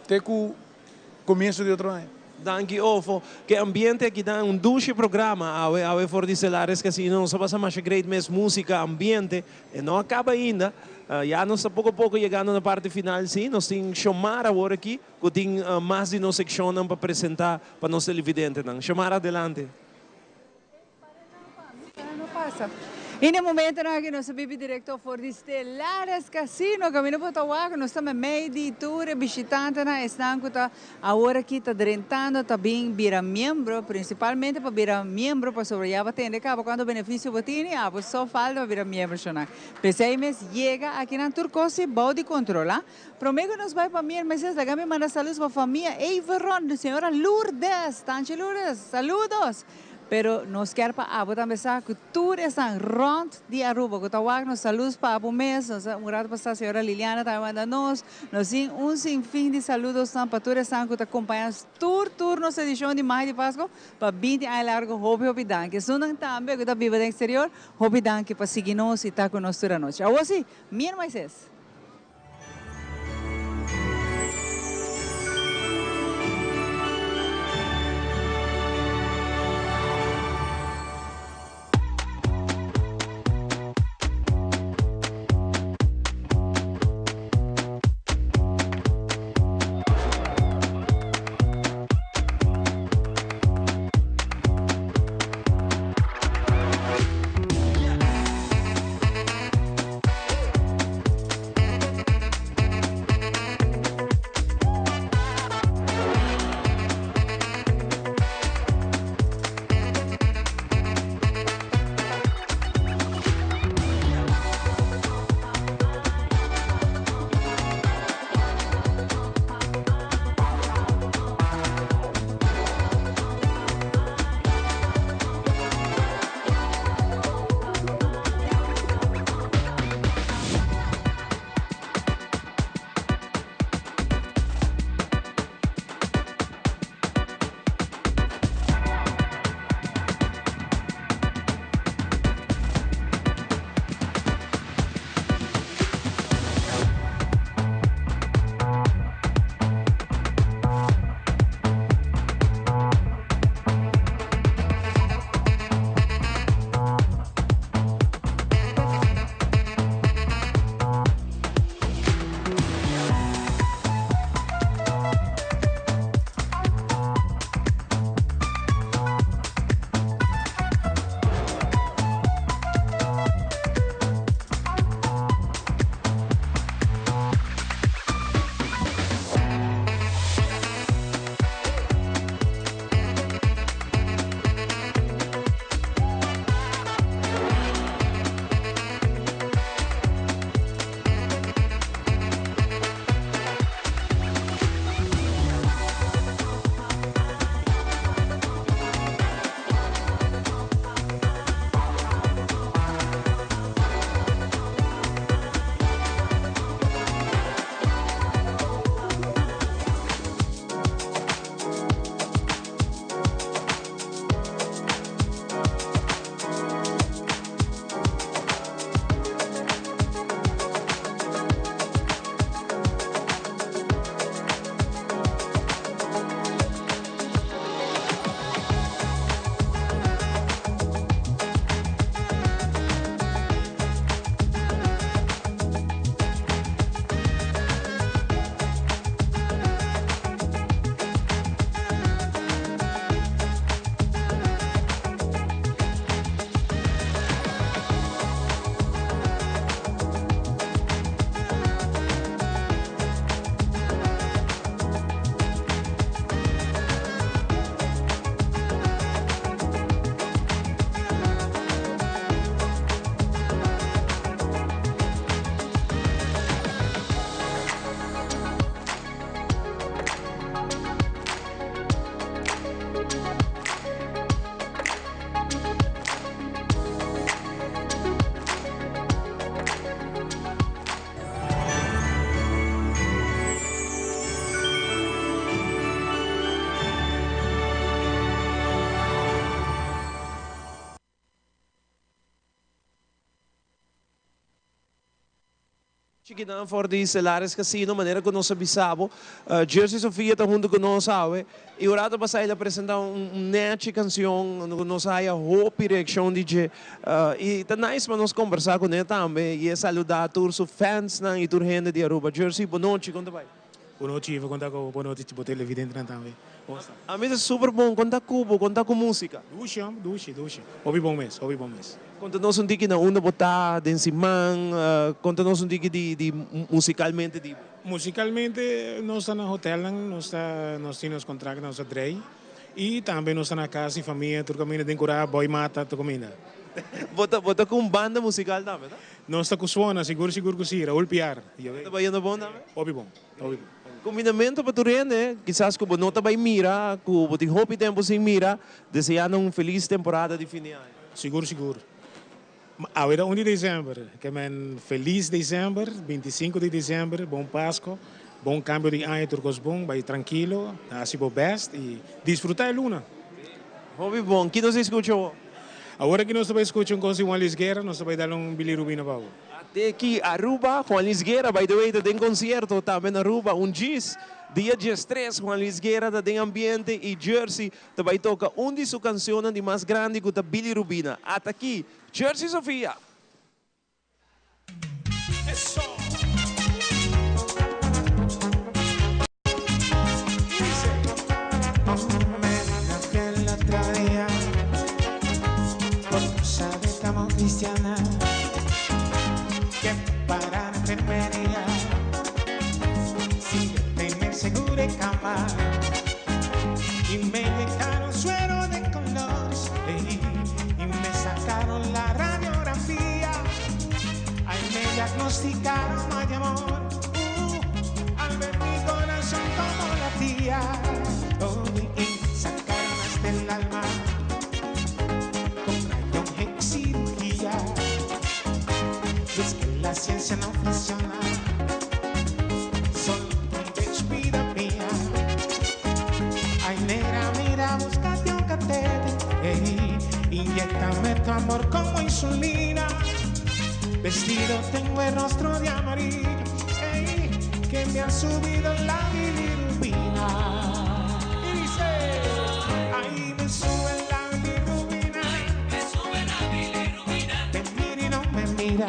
até o começo de outro ano. Danke Ofo, que ambiente aqui dá duche programa, a for de Celares Casino, nós passa mais great mes música, ambiente, e não acaba ainda, já nós pouco a pouco chegando na parte final, sim, nós temos chamar agora aqui, que tem mais de uma secção para apresentar para nós televidentes, chamar adelante. Não passa. E no momento que nós somos direto for de Stellares Casino, caminho para Tawaco, nós estamos meio de tour, visitante, estão agora aqui está drentando, também vira membro, principalmente para virar membro, para sobrellevar atender cabo, quando o benefício botini, só falta virar membro. Pensamos, chega aqui na Turcosi, bom de controlar. Prometo nós vai para mim, mas essa gama manda saludos para a família Eiveron, senhora Lourdes, Tante Lourdes, saludos. Pero nos quer para abo também sabe que tudo está rond de Aruba, que tawag nos saludos para abo mês, nos rato para a senhora Liliana também manda nos tem sinfim de saludos para todos estão que acompanham turnos edição de mais de Páscoa para 20 anos largo, hope danke. Sunang também que está viva no exterior, hope danke para seguir nós e estar conosco toda a noite. Agora sim, minha mais é. Chiquinão for de Stellaris Casino, maneira que nós sabíamos, Jersey Sofia está junto com nós, sabe? E o rato passado ele apresentar net canção, nós aí a hope reaction DJ, e tá nice para nós conversar com ele também e saludar todos os fans na e toda gente de Aruba. Jersey, boa noite, conta vai. Boa noite, vou contar com boa noite, tipo televidente também. A mim é super bom, conta cubo, conta com música. Duche. Ouvi bom mês. Conta-nos um tique na onda botar, de cima, conta-nos um tique de musicalmente. Musicalmente, nós estamos no hotel, nós temos contrato, nós três. E também nós estamos na casa e família, tudo caminho de curar, boy mata, tudo caminho. Bota com banda musical também, tá? Nós estamos com suona, seguro que sim, Raul Piar. Está bem bom também? Ouvi bom. Combinamento para tu rende, quizás que não está bem mira, que você hope tempo sem mira, desejando uma feliz temporada de fim de ano. Seguro. Agora 1 de dezembro, que é feliz dezembro, 25 de dezembro, bom Páscoa, bom cambio de ano, turcos bom, vai tranquilo, assim o best e desfrutar a luna. Hobby bom, que nós escutou? Agora que nós vamos escutar com Juan Lisgueira, nós vamos dar bilirubina para o. Até aqui, Aruba, Juan Lisgueira, by the way, tem concerto também na Aruba, dias, dia 3, Juan Lisgueira, tem ambiente e Jersey, vai tocar de suas canções de mais grande que a bilirubina. Até aqui, Jersey Sofia. Eso. Cristiana, que para la enfermería, sin tener seguro en cama, y me inyectaron suero de colores, y me sacaron la radiografía, ahí me diagnosticaron no hay amor, al ver mi corazón como latía, y sacaron hasta el alma. Es que la ciencia no funciona, solo con vida mía. Ay, negra, mira, búscate un catete, inyéctame tu amor como insulina. Vestido tengo el rostro de amarillo, que me ha subido la bilirrubina. Y dice, ahí me sube la bilirrubina, me sube la bilirrubina. Te mira y no me mira.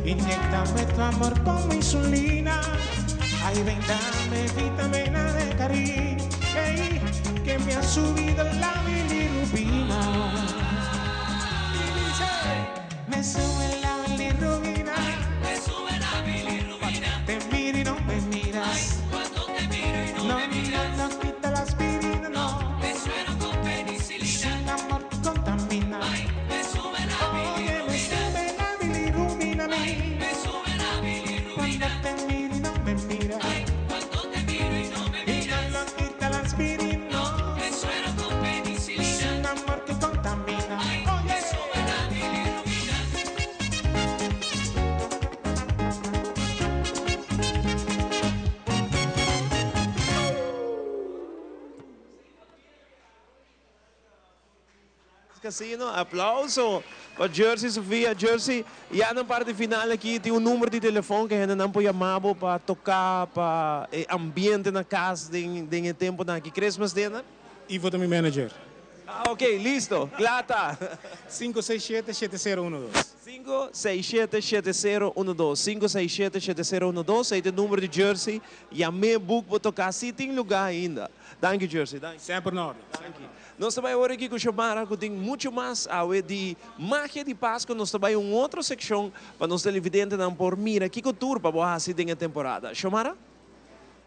Inyéctame tu amor como insulina. Ay, ven, dame vitamina de cariño, que me ha subido la bilirrubina. Y dice, me sube la bilirrubina, me sube la bilirrubina. Te miro y no me miras. Ay, cuando te miro y no me miras. No, Casino. Aplauso para Jersey Sofia. Jersey, já na parte final aqui tem número de telefone que a gente não pode chamar para tocar, para ambiente na casa, de tempo na que Christmas dinner. Ivo também manager. Ok, listo. Glata. 567-7012. 567-7012. 567-7012. Esse é o número de Jersey. E a minha book para tocar. Se tem lugar ainda. Thank you, Jersey. Thank you. Sempre na ordem. Nós também agora aqui com o Xomara, que tem muito mais a ver de magia de Páscoa. Nós também uma outra secção para nós televidentes não por mira. Que tour para boa assim na temporada. Xomara?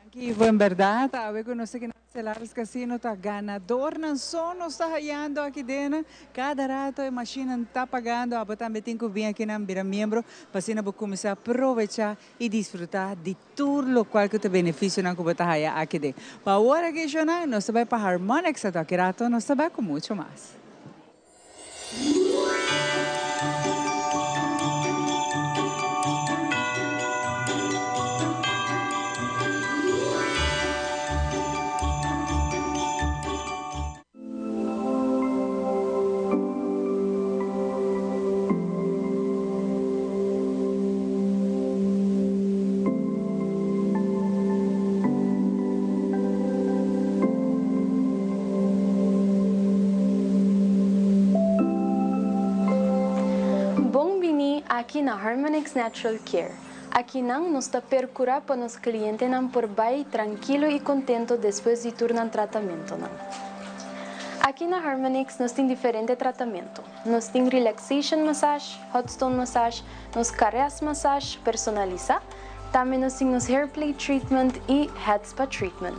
Aqui, em verdade, a ver que nós aqui na Stellaris Casino está ganador, não só nós está rayando aqui dentro, cada rato a máquina está pagando, a também tem que vir aqui na Bira membro, para assim nós começar a aproveitar e desfrutar de tudo o qual que te benefício na que está aqui dentro. Para agora que nós também para Harmonix, aqui rato, nós também com muito mais. Aqui na Harmonix Natural Care. Aqui não nos está percurar para nos clientes não por bem tranquilo e contento depois de turnar tratamento não. Aqui na Harmonix nós tem diferente tratamento. Nós tem relaxation massage, hot stone massage, nós caress massage personalizar, também nós tem nos hair play treatment e head spa treatment.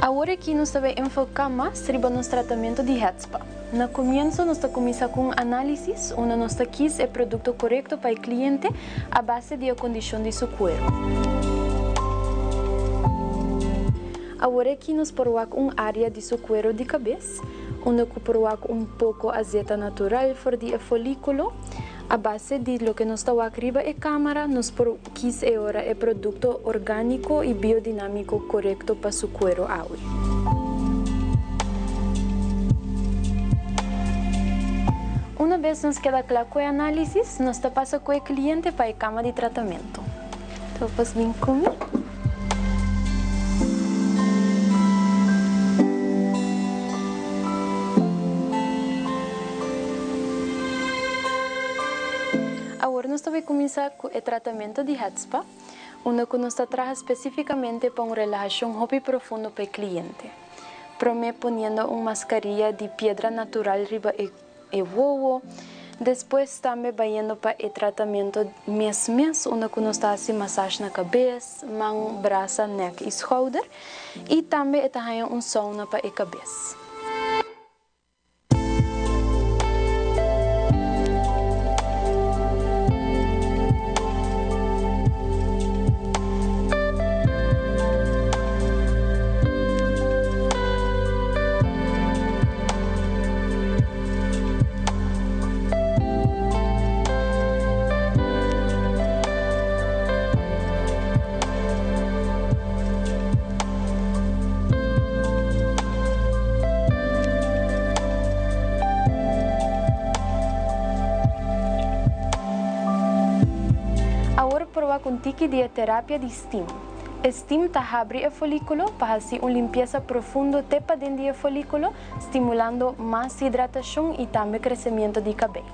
Agora aqui nós também enfocamos mais sobre nosso tratamento de head spa. No começo nós começamos com análise, onde nós quis o produto correto para o cliente a base da condição de seu cuero. Agora aqui nós colocamos área de seu cuero de cabeça, onde colocamos pouco azeite natural fora do folículo. A base de lo que nos está arriba é câmara, nos quis agora é produto orgânico e biodinâmico correto para seu cuero agua. Uma vez nos queda claro com a análise, nós passa com o cliente para a cama de tratamento. Então, posso vir comigo? Agora nós vamos começar com o tratamento de head spa, onde nós trabalhamos especificamente para uma relaxação hobby profundo para o cliente. Primeiro ponendo uma mascarilha de pedra natural riba e vovo, depois também vai para o tratamento mês, onde nós fazemos massagem na cabeça, mão, braço, neck e shoulder, e também fazemos sauna para a cabeça. Com tiki de terapia de steam. Steam abre o folículo para fazer uma limpeza profunda até para dentro do folículo, estimulando mais hidratação e também crescimento de cabelo.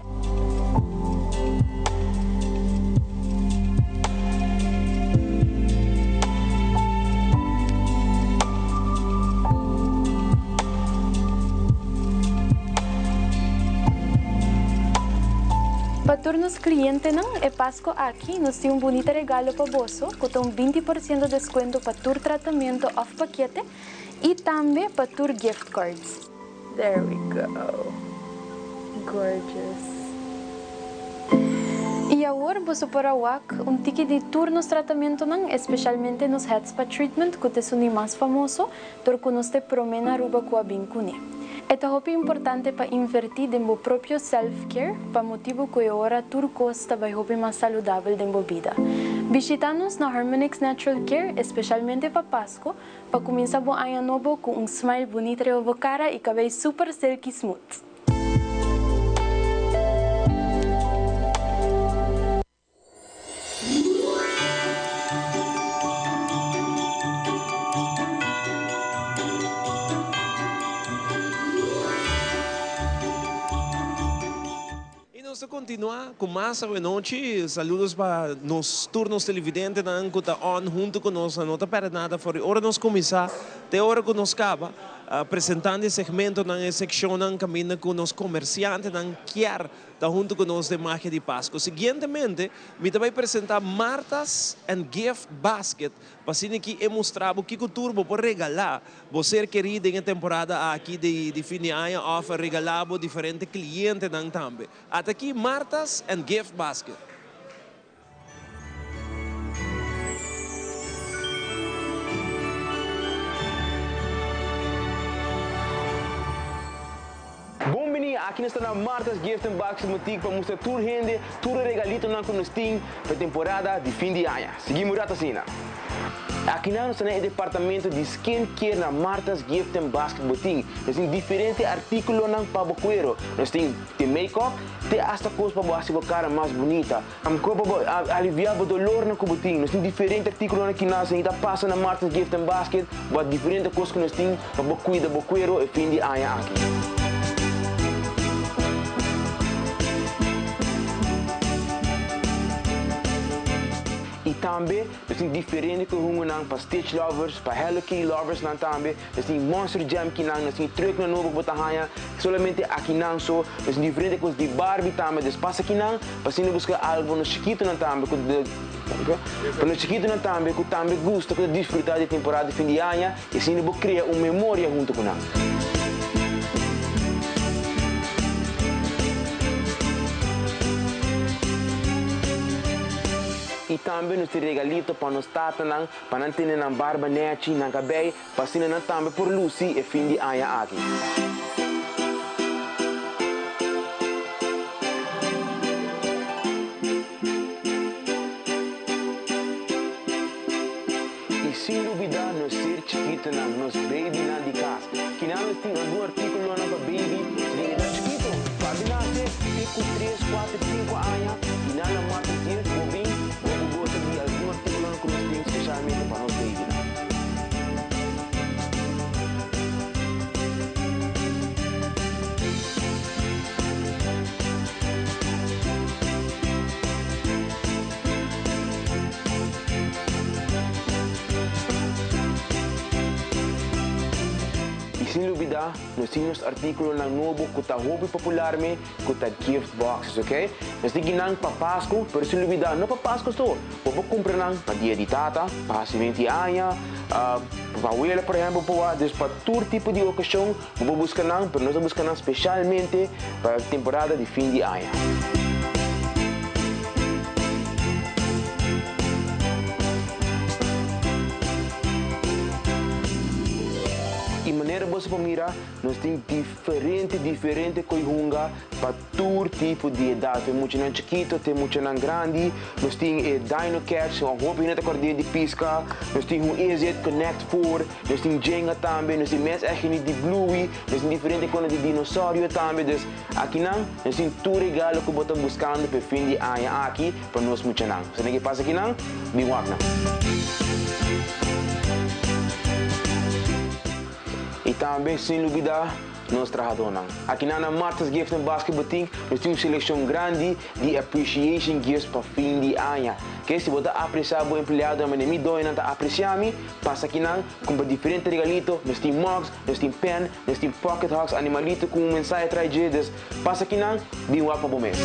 Para os clientes não é Páscoa aqui, nós temos bonito regalo para bolso, com 20% de desconto para o tratamento off paquete e também para o gift cards. There we go. Gorgeous. E agora Ahora vos para wak tiki de turnos tratamento nang, especialmente nos headspa treatment, que es un más famoso, torco nos te promena ruba kua bincune. Esto es importante para invertir en vuestro propio self-care, para motivo que ahora turco está más saludable en vuestra vida. Visitanos na Harmonix Natural Care, especialmente para Pasco, para comenzar un año nuevo con un smile bonito en vuestra cara y cabello super silky smooth. Vamos a continuar con más esta noche. Saludos para los turnos televidentes que están on junto con nosotros. No te pierdas nada, por ahora nos comienza, de ahora que nos acaba, presentando el segmento en la sección que camina con los comerciantes que están junto con nosotros de Magia de Pasco. Siguientemente, me voy a presentar Martas and Gift Basket, para que mostrar o que o turbo por regalar. Você querido em temporada aqui de fim de ano, oferece regalar para diferentes clientes também. Até aqui, Martas and Gift Basket. Gombini, aqui nós estamos na Martas Gift and Basket Boutique para mostrar tudo rende, tudo regalito que nós temos para a temporada de fim de ano. Seguimos a cena. Aqui nós estamos no departamento de skincare na Martas Gift and Basket Boutique. Nós temos diferentes artículos para o cuero. Nós temos make-up, até hasta coisas para a cara mais bonita. Para aliviar o dolor na boutique. Nós temos diferentes artículos que nós passa na Martas Gift and Basket, para diferentes coisas que nós temos para cuidar do cuero e fim de ano aqui. E também, nós temos diferentes coisas para Stitch Lovers, para Hello Kitty Lovers também. Nós temos Monster Jam que nós temos truque novo para botar solamente aqui não só. Nós temos diferentes coisas de Barbie também. Despaça aqui não, para se buscar algo no chiquito também. Para no chiquito também, que também gosta de desfrutar da temporada de fim de ano e assim vou criar uma memória junto com nós. E também nos regalito para nos tatanang, para não ter na barba nete, na cabelo, para se não também por Lucy e fim de ano aqui. E sem dúvida, nós ser chiquito na nos baby na de casa, que não nós temos algum artigo para baby, de idade chiquito, para nascer, com 3, 4, 5 anos, e não na mata de bobinho. Especialmente para os baby. E sem dúvida, nós temos artículos novo que está muito popular, que está gift boxes, ok? Nós temos para Páscoa, mas sem dúvida, não para Páscoa só. Vou comprar para dia de tata, para 20 anos, para a abuela, por exemplo, para todo tipo de ocasião, vou buscar, mas nós vamos buscar especialmente para a temporada de fim de ano. E maneira você para mirar, nós temos diferentes coisas para todo tipo de idade. Tem muito na chiquito, tem muito na grande. Nós temos Dino Catch, uma roupa de cordeia de pisca. Nós temos o EZ Connect 4. Nós temos Jenga também. Nós temos mais de Bluey. Nós temos diferentes coisas de dinossauro também. Aqui nós temos todo regalo que você está buscando para o fim de ano aqui para nós muito não. Se não passa aqui não, biwak não. E também, sem dúvida, nós trabalhamos. Aqui na Martas Gift and Basket Boutique, nós temos uma seleção grande de appreciation gifts para fim de ano. Que se você apreciar o empregado, mas me dói, não apreciar, passa aqui na compra diferentes regalitos. Nós temos mugs, nós temos pen, nós temos pocket hawks, animalito com mensagem atrás de. Passa aqui na, biwa para o mês.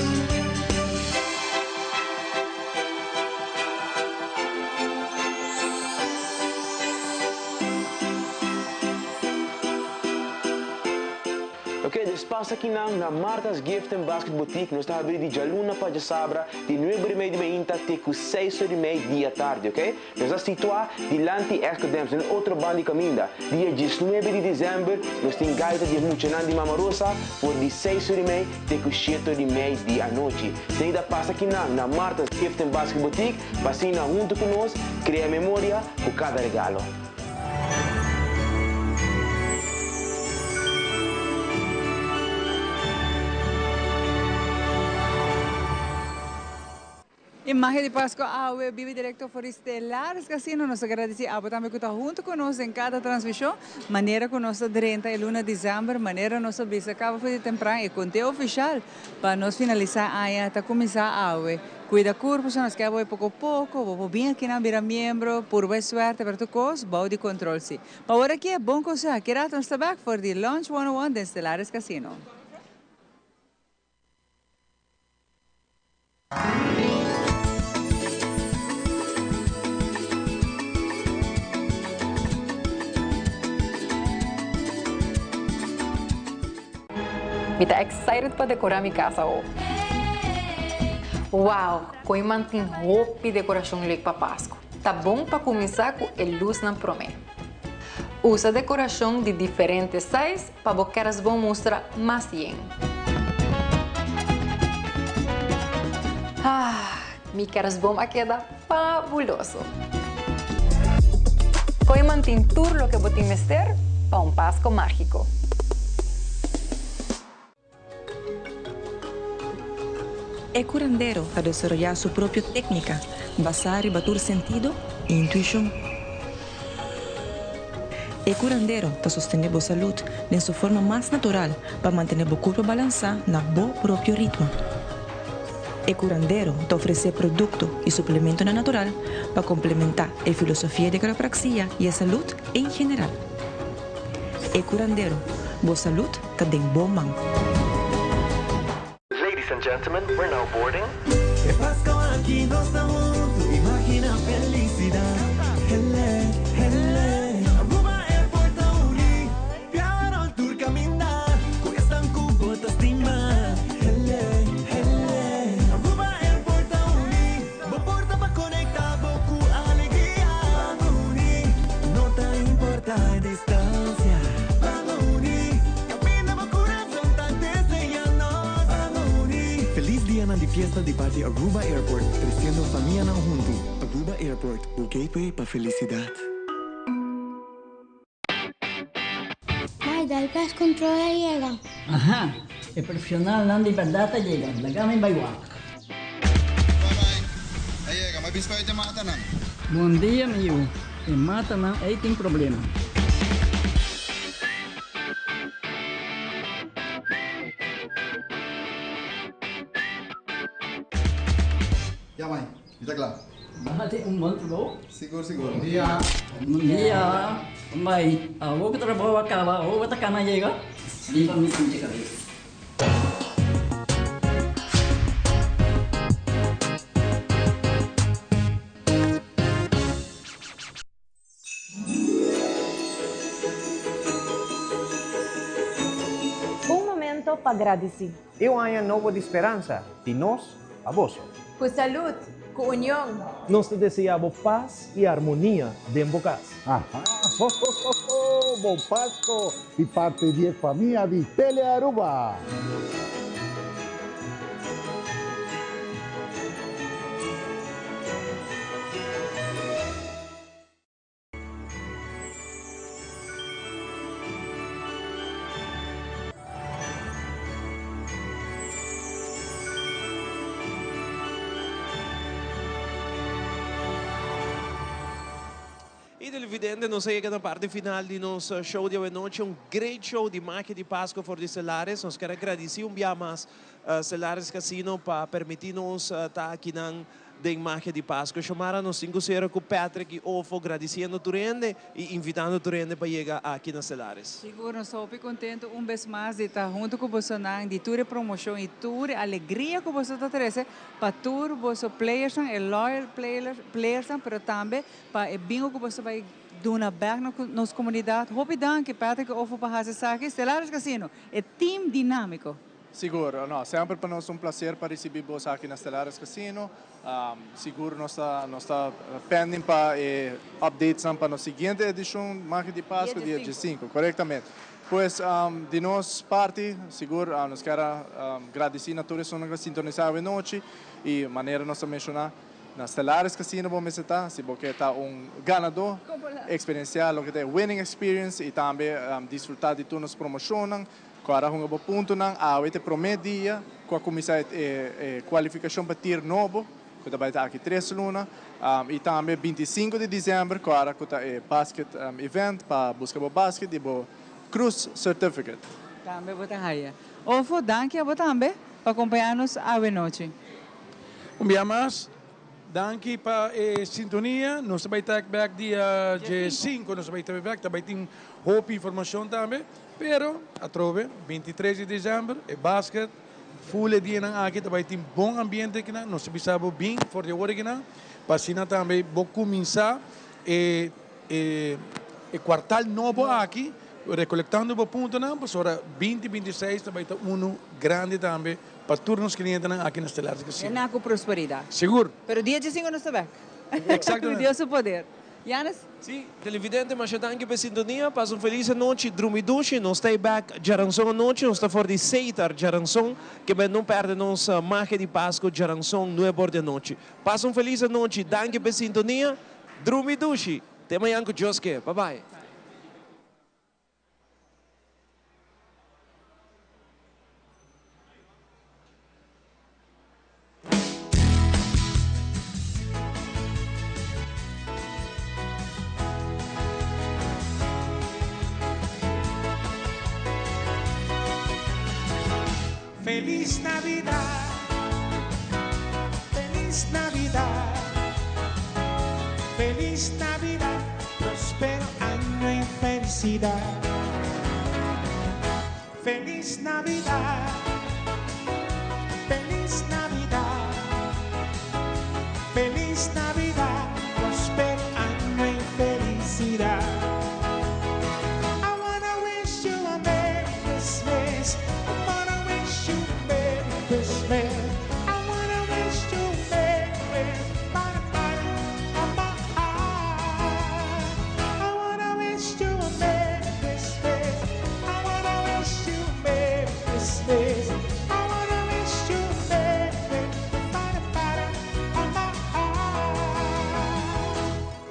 passa aqui na Marta's Gift and Basket Boutique. Nós estamos abrindo de Jaluna para Sabra, de 9h30 de manhã até 6h30 dia tarde, ok? Nós estamos situados diante da Escodem, no outro bando de caminho. Dia 19 de dezembro, nós temos gaita de Muchanan de Mama Rosa, por de 6h30 até 7h30 dia à noite. Você ainda passa aqui na Marta's Gift and Basket Boutique, vacina junto conosco, cria memória com cada regalo. Imagen de Páscoa, AUE vive directo por Estelares Casino. Nos agradecemos a também que está junto conosco em cada transmissão. Maneira que nós 31 de dezembro, maneira nós bisa acaba de temprano e conteúdo oficial para nós finalizar a até começar a AUE. Cuida corpo, nós que vou pouco a pouco, vou bem aqui na vira membro, por boa sorte para todos, bom de controle sim. Para agora aqui é bom coisa, que nós estamos back for the Launch 101 de Estelares Casino. Me tá excited para decorar minha casa hoje. Uau, com mantim roupa e decoração para Páscoa. Tá bom para começar com a luz na promessa. Usa decoração de diferentes sizes para você querer mostrar mais bem. Me queres bom a queda fabuloso. Com mantim tudo o que você mestre para Páscoa mágico. El curandero a desarrollar su propia técnica, basada en batur sentido e intuición. El curandero está sosteniendo salud de su forma más natural para mantener el cuerpo balanceado en su propio ritmo. El curandero te ofrece productos y suplementos natural para complementar la filosofía de quiropraxia y la salud en general. El curandero, boa salud está en buen mano. Ladies and gentlemen, we're now boarding. Que Pascua aqui nós estamos juntos, imagina a felicidade. Hele, hele. Aruba é Porta Uni, piano tur caminhar. Conhecem com botas estima. Hele, hele. Aruba é Porta Uni, boa porta para conectar com alegria. Vamos unir, não tá importa a distância. Vamos unir, camina meu coração tá desenhando. Vamos unir. Feliz dia na fiesta de parte Aruba Airport, crescendo família não junto. Aruba Airport, o gateway para felicidade. Ay, del pez controla llega. Ajá, el profesional não de verdade llega. Lagame baywa. Ayega, may bispa ito mata nang. Bom dia, meu. E mata não, aí tem problema. Ya, mãe. Kita kelar. Bahati bom tudo. Siguro, siguro. Bom dia. Bom dia. Mãe, vou que trabalho acaba, vou botar cana llega. Di pa mismo llega. Um momento para agradecer. Eu há novo de esperança, de nós a vós. Com saúde, com união. Nós te desejamos paz e harmonia dentro de casa. Bom Páscoa de parte de família de Telearuba. E televidente, nós chegamos na parte final de nosso show de hoje, great show de máquina de Páscoa for de Estelares. Nós queremos agradecer dia mais Estelares Casino para permitir-nos estar aqui da imagen de Páscoa. Chamaram-nos 5-0 com Patrick e Ofo, agradecendo tu rende e invitando tu rende para chegar aqui nas Stellares. Seguro, estou muito contente vez mais de estar junto com você, de toda promoção e toda alegria que você está trazendo para todos os players e loyal players, mas também para o bingo que você vai dar back na nossa comunidade. Hope danke, Patrick, Ofo, para fazer aqui. Stellares Casino é time dinâmico. Seguro, no, sempre para nós prazer para receber você aqui na Stellares Casino. Seguro nós está pending para updates para a seguinte edição, Marca de Páscoa, dia 5, corretamente. Pois, de nossa parte, seguro, nós queremos agradecer a todos que sintonizaram a noite e maneira nós mencionar na Stellares Casino vamos estar, se você está ganador, experienciar o que é winning experience e também desfrutar de todas as promoções. Agora, um bom ponto não, este primeiro dia, com a comissão de qualificação para tiro novo, que vai estar aqui 3 lunas, e também 25 de dezembro, agora com o basket event para buscar o basket e o Cruz Certificate. Também vou estar aí. Ofo, danke a você também para acompanhar-nos à noite. Dia mais, danke para a sintonia. Nós vamos estar back dia 5, nós vamos estar back, também tem hope informação também. Pero, a trove, 23 de dezembro, é basket, full dia na aqui, também tem bom ambiente aqui, nós precisamos bem for the work aqui, para assim também vou começar o quartal novo aqui, recolectando o ponto, para hora 2026 também está grande também, para todos os clientes aqui na Stellares Casino. É com prosperidade. Seguro. Pero dia 5 nós estamos back. Exatamente. Deus o poder. Janis? Sim, televidente, mas danke pela sintonia. Passa feliz noite, drumidushi. Nós estamos back Jaranson a noite. Nós estamos fora de Seitar, Jaranson, que não perde nossa marca de Páscoa, Jaranson, 9 de noite. Passa feliz noite, danke pela sintonia. Drumidushi. Até amanhã com Joske. Bye bye. Feliz Navidad, feliz Navidad, feliz Navidad, próspero año y felicidad. Feliz Navidad, feliz Navidad, feliz Navidad, próspero año y felicidad. I wanna wish you a Merry Christmas. Christmas. I wanna wish you Merry I wanna wish you a Merry Christmas. I wanna wish you Merry Christmas. I wanna wish you Merry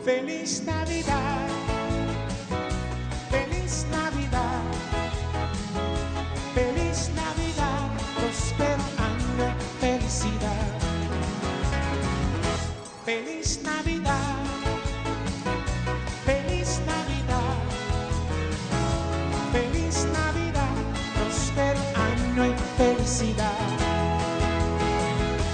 Feliz Navidad. Feliz Navidad. Feliz Navidad. Prospero año, felicidad. Feliz Navidad. Feliz Navidad. Feliz Navidad. Prospero año y felicidad.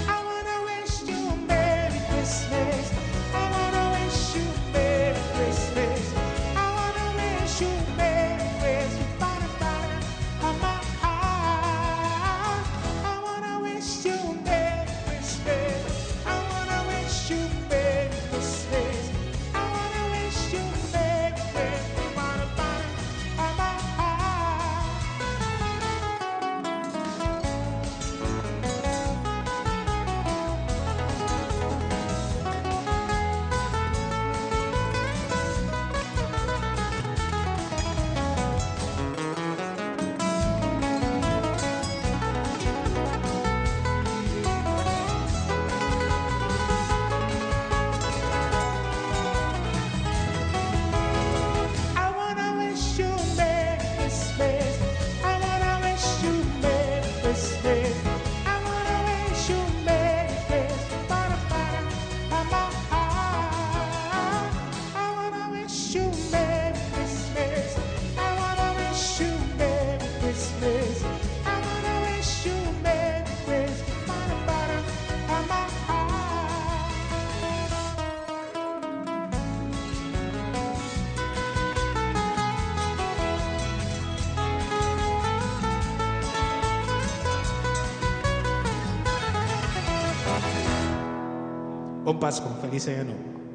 I wanna wish you a Merry Christmas. I wanna wish you a Merry Christmas. I wanna wish you a Merry Christmas. I wanna wish you a Merry Christmas. I wanna wish you a Merry Christmas. Bon Pasko, feliz año nuevo.